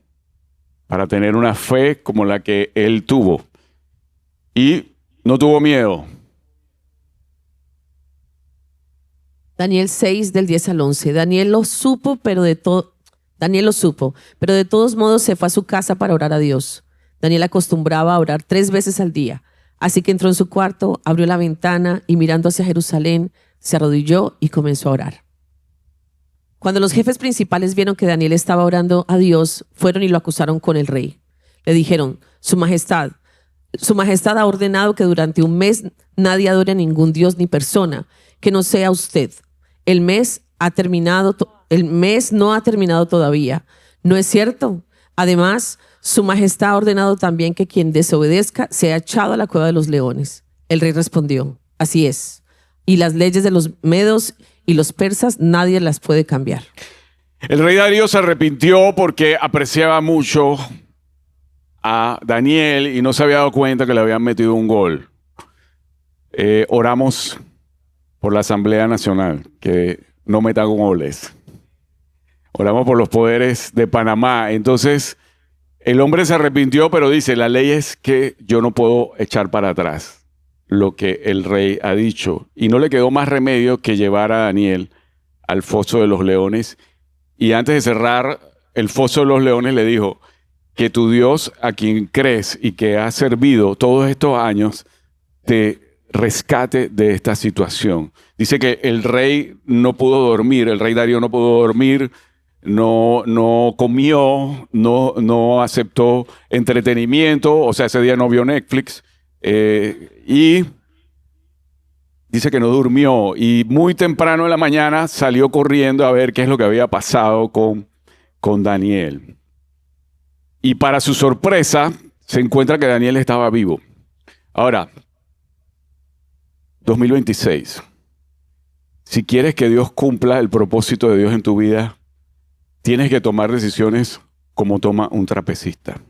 Speaker 1: para tener una fe como la que él tuvo. Y no tuvo miedo.
Speaker 2: Daniel 6, del 10 al 11. Daniel lo supo, pero de todos modos se fue a su casa para orar a Dios. Daniel acostumbraba a orar 3 veces al día. Así que entró en su cuarto, abrió la ventana y mirando hacia Jerusalén, se arrodilló y comenzó a orar. Cuando los jefes principales vieron que Daniel estaba orando a Dios, fueron y lo acusaron con el rey. Le dijeron, Su Majestad ha ordenado que durante un mes nadie adore a ningún dios ni persona, que no sea usted. El mes no ha terminado todavía. ¿No es cierto? Además, Su Majestad ha ordenado también que quien desobedezca sea echado a la cueva de los leones. El rey respondió, así es. Y las leyes de los medos y los persas nadie las puede cambiar.
Speaker 1: El rey Darío se arrepintió porque apreciaba mucho a Daniel y no se había dado cuenta que le habían metido un gol. Oramos por la Asamblea Nacional, que no metan goles. Oramos por los poderes de Panamá. Entonces, el hombre se arrepintió, pero dice, la ley es que yo no puedo echar para atrás lo que el rey ha dicho. Y no le quedó más remedio que llevar a Daniel al foso de los leones. Y antes de cerrar el foso de los leones le dijo, que tu Dios, a quien crees y que has servido todos estos años, te rescate de esta situación. Dice que el rey no pudo dormir, el rey Darío no pudo dormir, no comió, no aceptó entretenimiento, o sea, ese día no vio Netflix, y dice que no durmió, y muy temprano en la mañana salió corriendo a ver qué es lo que había pasado con Daniel. Y para su sorpresa, se encuentra que Daniel estaba vivo. Ahora, 2026. Si quieres que Dios cumpla el propósito de Dios en tu vida, tienes que tomar decisiones como toma un trapecista.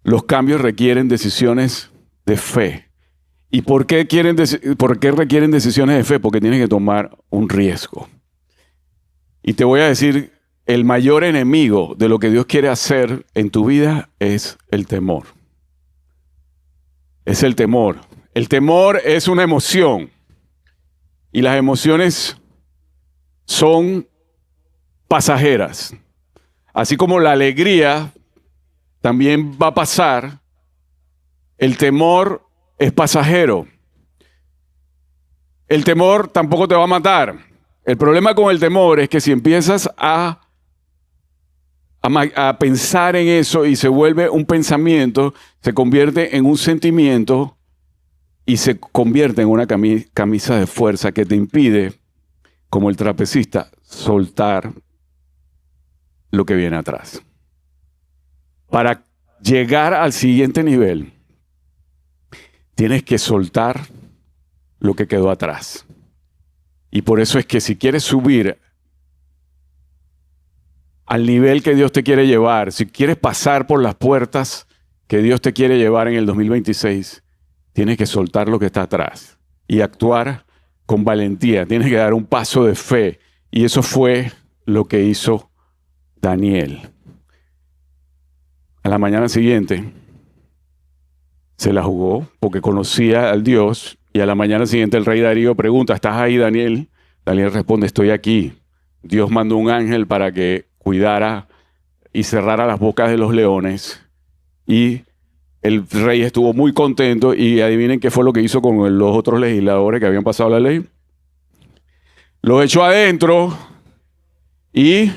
Speaker 1: Los cambios requieren decisiones de fe. ¿Y por qué requieren decisiones de fe? Porque tienes que tomar un riesgo. Y te voy a decir, el mayor enemigo de lo que Dios quiere hacer en tu vida es el temor. Es el temor. El temor es una emoción. Y las emociones son pasajeras. Así como la alegría también va a pasar, el temor es pasajero. El temor tampoco te va a matar. El problema con el temor es que si empiezas a pensar en eso y se vuelve un pensamiento, se convierte en un sentimiento y se convierte en una camisa de fuerza que te impide, como el trapecista, soltar lo que viene atrás. Para llegar al siguiente nivel, tienes que soltar lo que quedó atrás. Y por eso es que si quieres subir al nivel que Dios te quiere llevar, si quieres pasar por las puertas que Dios te quiere llevar en el 2026, tienes que soltar lo que está atrás y actuar con valentía. Tienes que dar un paso de fe. Y eso fue lo que hizo Daniel. A la mañana siguiente se la jugó porque conocía al Dios. Y a la mañana siguiente el rey Darío pregunta, ¿estás ahí, Daniel? Daniel responde, estoy aquí. Dios mandó un ángel para que cuidara y cerrara las bocas de los leones. Y el rey estuvo muy contento y adivinen qué fue lo que hizo con los otros legisladores que habían pasado la ley. Los echó adentro y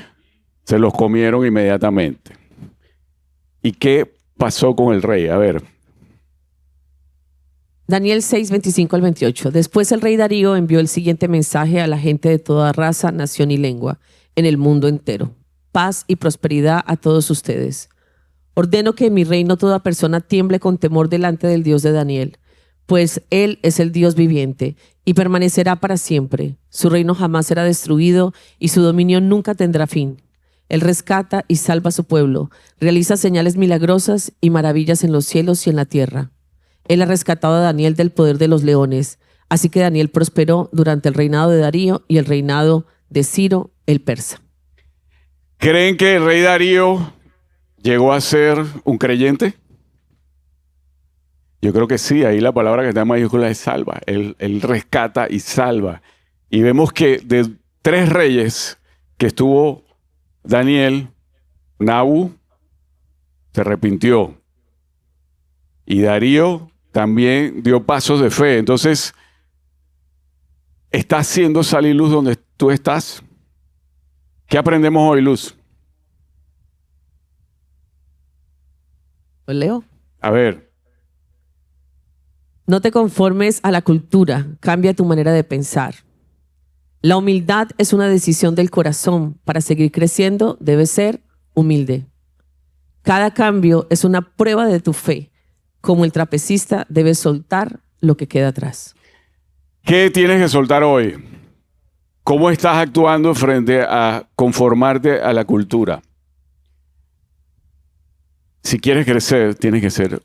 Speaker 1: se los comieron inmediatamente. ¿Y qué pasó con el rey? A ver.
Speaker 2: Daniel 6, 25 al 28. Después el rey Darío envió el siguiente mensaje a la gente de toda raza, nación y lengua en el mundo entero. Paz y prosperidad a todos ustedes. Ordeno que en mi reino toda persona tiemble con temor delante del Dios de Daniel, pues Él es el Dios viviente y permanecerá para siempre. Su reino jamás será destruido y su dominio nunca tendrá fin. Él rescata y salva a su pueblo, realiza señales milagrosas y maravillas en los cielos y en la tierra. Él ha rescatado a Daniel del poder de los leones, así que Daniel prosperó durante el reinado de Darío y el reinado de Ciro el persa.
Speaker 1: ¿Creen que el rey Darío llegó a ser un creyente? Yo creo que sí, ahí la palabra que está en mayúscula es salva. Él rescata y salva. Y vemos que de 3 reyes que estuvo Daniel, Nabu se arrepintió. Y Darío también dio pasos de fe. Entonces, ¿estás haciendo sal y luz donde tú estás? ¿Qué aprendemos hoy, Luz?
Speaker 2: ¿Lo leo?
Speaker 1: A ver.
Speaker 2: No te conformes a la cultura, cambia tu manera de pensar. La humildad es una decisión del corazón. Para seguir creciendo, debes ser humilde. Cada cambio es una prueba de tu fe. Como el trapecista, debes soltar lo que queda atrás.
Speaker 1: ¿Qué tienes que soltar hoy? ¿Cómo estás actuando frente a conformarte a la cultura? Si quieres crecer, tienes que ser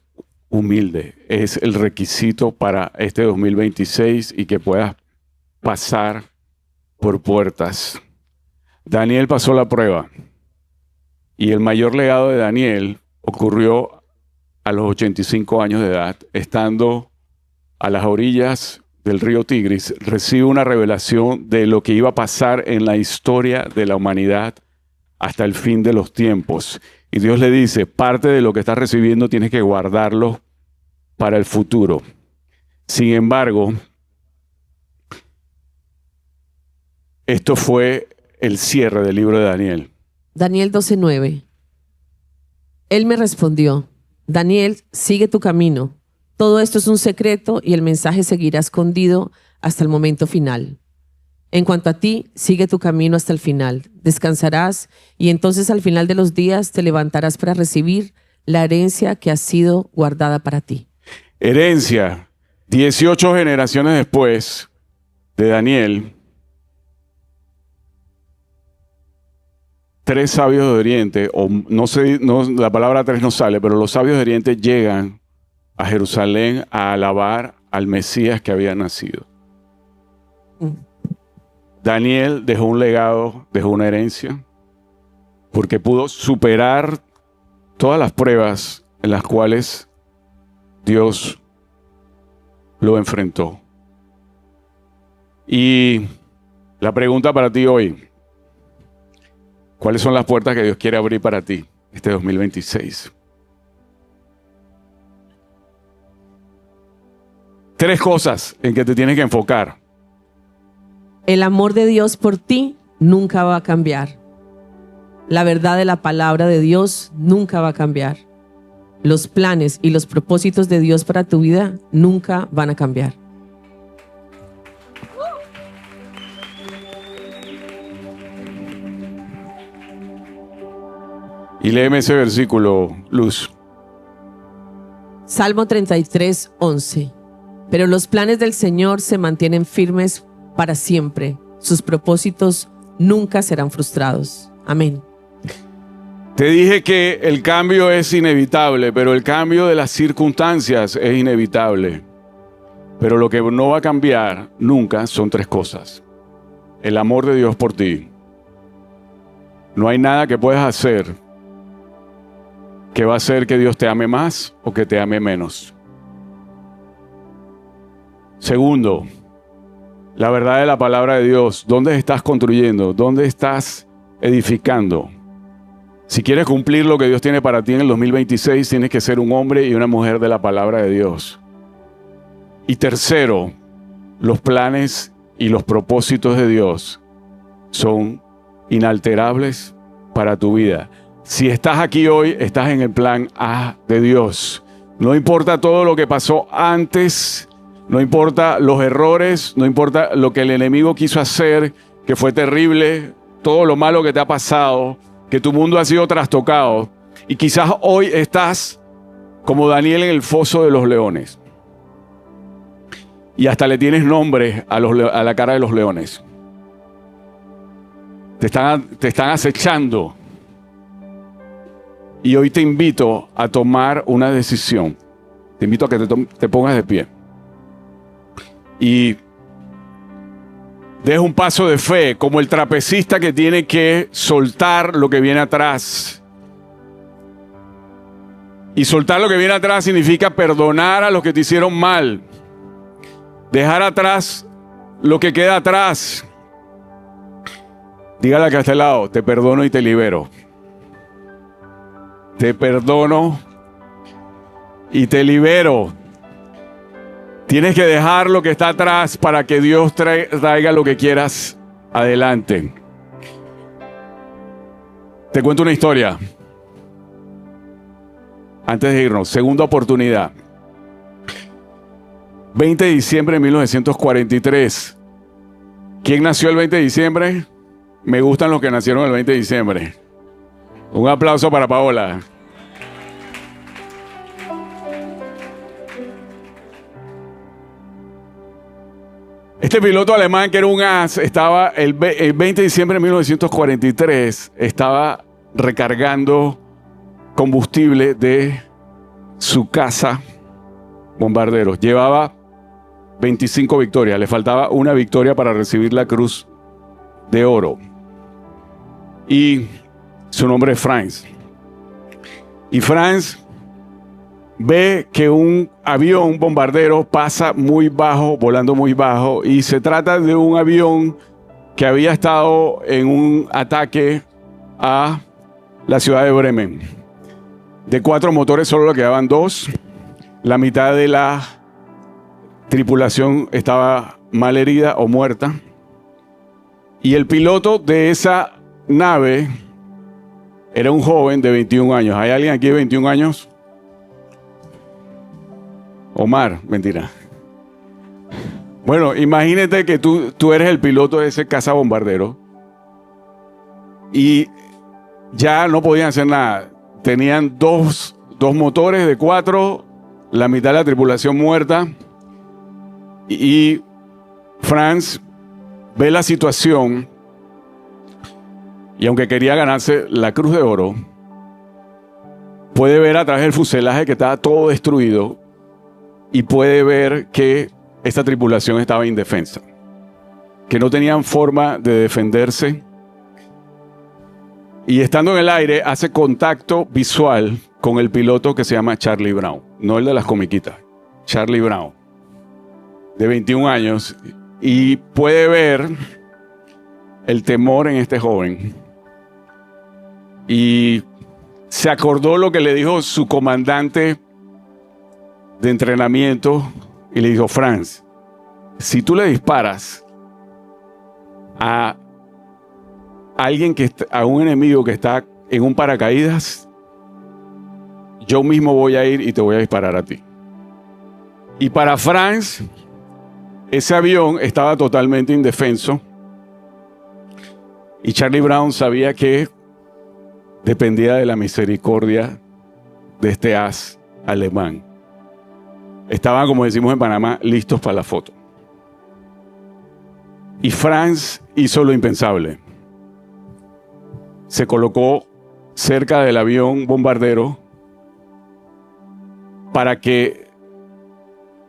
Speaker 1: humilde. Es el requisito para este 2026 y que puedas pasar por puertas. Daniel pasó la prueba y el mayor legado de Daniel ocurrió a los 85 años de edad, estando a las orillas del río Tigris. Recibe una revelación de lo que iba a pasar en la historia de la humanidad hasta el fin de los tiempos. Y Dios le dice, parte de lo que estás recibiendo tienes que guardarlo para el futuro. Sin embargo, esto fue el cierre del libro de Daniel.
Speaker 2: Daniel 12:9. Él me respondió, Daniel, sigue tu camino. Todo esto es un secreto y el mensaje seguirá escondido hasta el momento final. En cuanto a ti, sigue tu camino hasta el final. Descansarás y entonces al final de los días te levantarás para recibir la herencia que ha sido guardada para ti.
Speaker 1: Herencia. 18 generaciones después de Daniel, 3 sabios de Oriente, o no sé, la palabra 3 no sale, pero los sabios de Oriente llegan a Jerusalén a alabar al Mesías que había nacido. Daniel dejó un legado, dejó una herencia, porque pudo superar todas las pruebas en las cuales Dios lo enfrentó. Y la pregunta para ti hoy, ¿cuáles son las puertas que Dios quiere abrir para ti este 2026? 3 cosas en que te tienes que enfocar.
Speaker 2: El amor de Dios por ti nunca va a cambiar. La verdad de la palabra de Dios nunca va a cambiar. Los planes y los propósitos de Dios para tu vida nunca van a cambiar.
Speaker 1: Y léeme ese versículo, Luz.
Speaker 2: Salmo 33:11. Pero los planes del Señor se mantienen firmes para siempre. sus propósitos nunca serán frustrados. Amén.
Speaker 1: Te dije que el cambio es inevitable, pero el cambio de las circunstancias es inevitable. Pero lo que no va a cambiar nunca son tres cosas. El amor de Dios por ti. No hay nada que puedas hacer que va a hacer que Dios te ame más o que te ame menos. Segundo, la verdad de la palabra de Dios. ¿Dónde estás construyendo? ¿Dónde estás edificando? Si quieres cumplir lo que Dios tiene para ti en el 2026, tienes que ser un hombre y una mujer de la palabra de Dios. Y tercero, los planes y los propósitos de Dios son inalterables para tu vida. Si estás aquí hoy, estás en el plan A de Dios. No importa todo lo que pasó antes, no importa los errores, no importa lo que el enemigo quiso hacer, que fue terrible, todo lo malo que te ha pasado, que tu mundo ha sido trastocado. Y quizás hoy estás como Daniel en el foso de los leones. Y hasta le tienes nombre a la cara de los leones. Te están acechando. Y hoy te invito a tomar una decisión. Te invito a que te pongas de pie. Y des un paso de fe, como el trapecista que tiene que soltar lo que viene atrás. Y soltar lo que viene atrás significa perdonar a los que te hicieron mal. Dejar atrás lo que queda atrás. Dígale que a este lado, te perdono y te libero. Te perdono y te libero. Tienes que dejar lo que está atrás para que Dios traiga lo que quieras adelante. Te cuento una historia. Antes de irnos, segunda oportunidad. 20 de diciembre de 1943. ¿Quién nació el 20 de diciembre? Me gustan los que nacieron el 20 de diciembre. Un aplauso para Paola. Este piloto alemán, que era un as, estaba el 20 de diciembre de 1943, estaba recargando combustible de su caza bombarderos. Llevaba 25 victorias, le faltaba una victoria para recibir la Cruz de Oro. Y su nombre es Franz. Y Franz ve que un avión, un bombardero, pasa muy bajo, volando muy bajo, y se trata de un avión que había estado en un ataque a la ciudad de Bremen. De 4 motores solo le quedaban 2. La mitad de la tripulación estaba mal herida o muerta. Y el piloto de esa nave era un joven de 21 años. ¿Hay alguien aquí de 21 años? Omar, mentira. Bueno, imagínate que tú eres el piloto de ese cazabombardero y ya no podían hacer nada. Tenían dos motores de 4, la mitad de la tripulación muerta, y Franz ve la situación y aunque quería ganarse la Cruz de Oro, puede ver a través del fuselaje que estaba todo destruido y puede ver que esta tripulación estaba indefensa, que no tenían forma de defenderse. Y estando en el aire, hace contacto visual con el piloto que se llama Charlie Brown. No el de las comiquitas. Charlie Brown, de 21 años. Y puede ver el temor en este joven. Y se acordó lo que le dijo su comandante de entrenamiento. Y le dijo: Franz, si tú le disparas a alguien a un enemigo que está en un paracaídas, yo mismo voy a ir y te voy a disparar a ti. Y para Franz, ese avión estaba totalmente indefenso. Y Charlie Brown sabía que dependía de la misericordia de este as alemán. Estaban, como decimos en Panamá, listos para la foto. Y Franz hizo lo impensable. Se colocó cerca del avión bombardero para que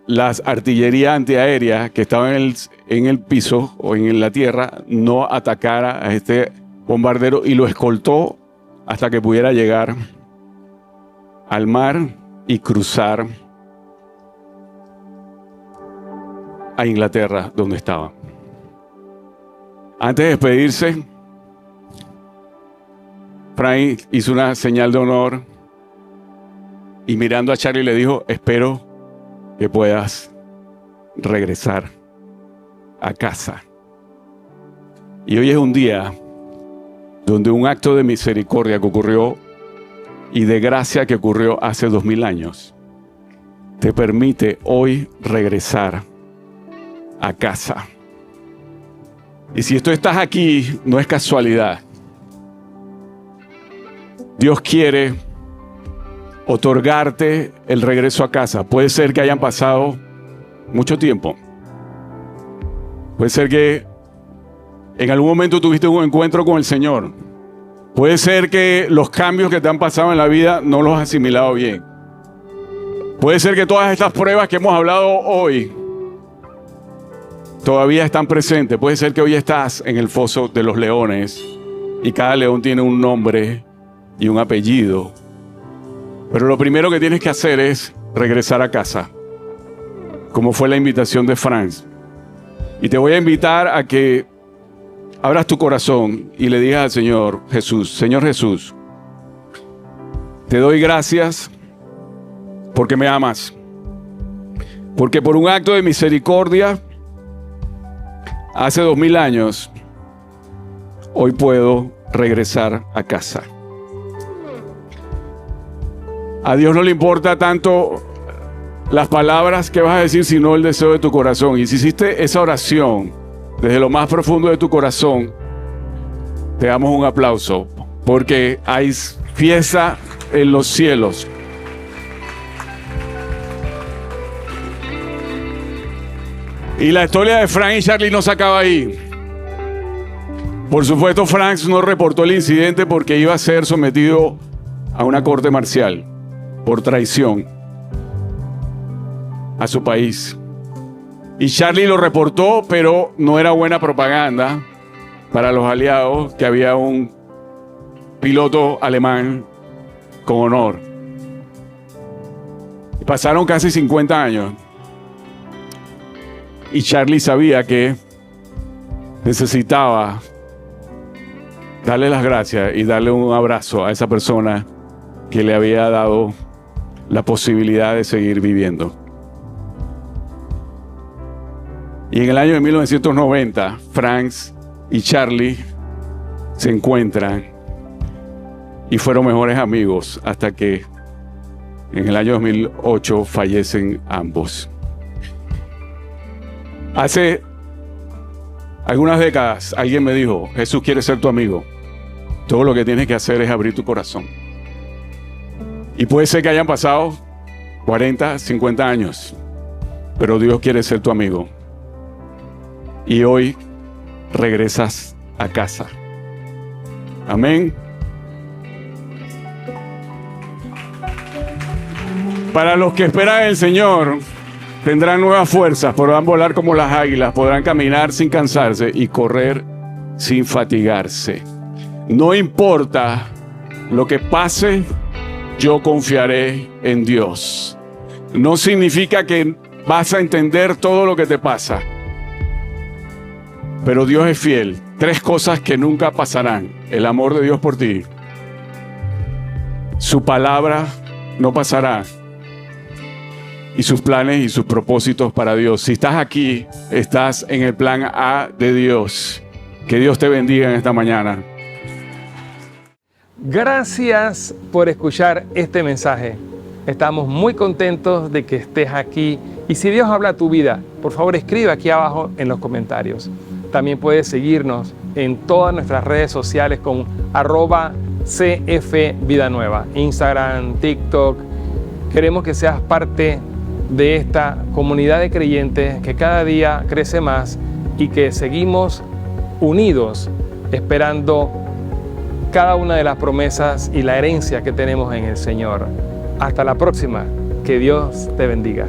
Speaker 1: las artillerías antiaéreas que estaban en el piso o en la tierra no atacara a este bombardero, y lo escoltó hasta que pudiera llegar al mar y cruzar a Inglaterra, donde estaba. Antes de despedirse, Frank hizo una señal de honor y mirando a Charlie le dijo: espero que puedas regresar a casa. Y hoy es un día donde un acto de misericordia que ocurrió y de gracia que ocurrió hace 2000 años te permite hoy regresar a casa. Y si tú estás aquí, no es casualidad. Dios quiere otorgarte el regreso a casa. Puede ser que hayan pasado mucho tiempo. Puede ser que en algún momento tuviste un encuentro con el Señor. Puede ser que los cambios que te han pasado en la vida no los has asimilado bien. Puede ser que todas estas pruebas que hemos hablado hoy todavía están presentes. Puede ser que hoy estás en el foso de los leones y cada león tiene un nombre y un apellido. Pero lo primero que tienes que hacer es regresar a casa, como fue la invitación de Franz. Y te voy a invitar a que abras tu corazón y le digas al Señor Jesús: Señor Jesús, te doy gracias porque me amas, porque por un acto de misericordia hace 2000 años hoy puedo regresar a casa. A Dios no le importa tanto las palabras que vas a decir, sino el deseo de tu corazón. Y si hiciste esa oración desde lo más profundo de tu corazón, te damos un aplauso, porque hay fiesta en los cielos. Y la historia de Frank y Charlie no se acaba ahí. Por supuesto, Frank no reportó el incidente porque iba a ser sometido a una corte marcial por traición a su país. Y Charlie lo reportó, pero no era buena propaganda para los aliados que había un piloto alemán con honor. Y pasaron casi 50 años. Y Charlie sabía que necesitaba darle las gracias y darle un abrazo a esa persona que le había dado la posibilidad de seguir viviendo. Y en el año de 1990, Franz y Charlie se encuentran y fueron mejores amigos hasta que en el año 2008 fallecen ambos. Hace algunas décadas alguien me dijo: Jesús quiere ser tu amigo. Todo lo que tienes que hacer es abrir tu corazón. Y puede ser que hayan pasado 40, 50 años, pero Dios quiere ser tu amigo. Y hoy regresas a casa. Amén. Para los que esperan en el Señor, tendrán nuevas fuerzas, podrán volar como las águilas, podrán caminar sin cansarse y correr sin fatigarse. No importa lo que pase, yo confiaré en Dios. No significa que vas a entender todo lo que te pasa, pero Dios es fiel. 3 cosas que nunca pasarán: el amor de Dios por ti, su palabra no pasará, y sus planes y sus propósitos para Dios. Si estás aquí, estás en el plan A de Dios. Que Dios te bendiga en esta mañana.
Speaker 4: Gracias por escuchar este mensaje. Estamos muy contentos de que estés aquí. Y si Dios habla a tu vida, por favor escribe aquí abajo en los comentarios. También puedes seguirnos en todas nuestras redes sociales con @CFVidaNueva, Instagram, TikTok. Queremos que seas parte de esta comunidad de creyentes que cada día crece más y que seguimos unidos esperando cada una de las promesas y la herencia que tenemos en el Señor. Hasta la próxima. Que Dios te bendiga.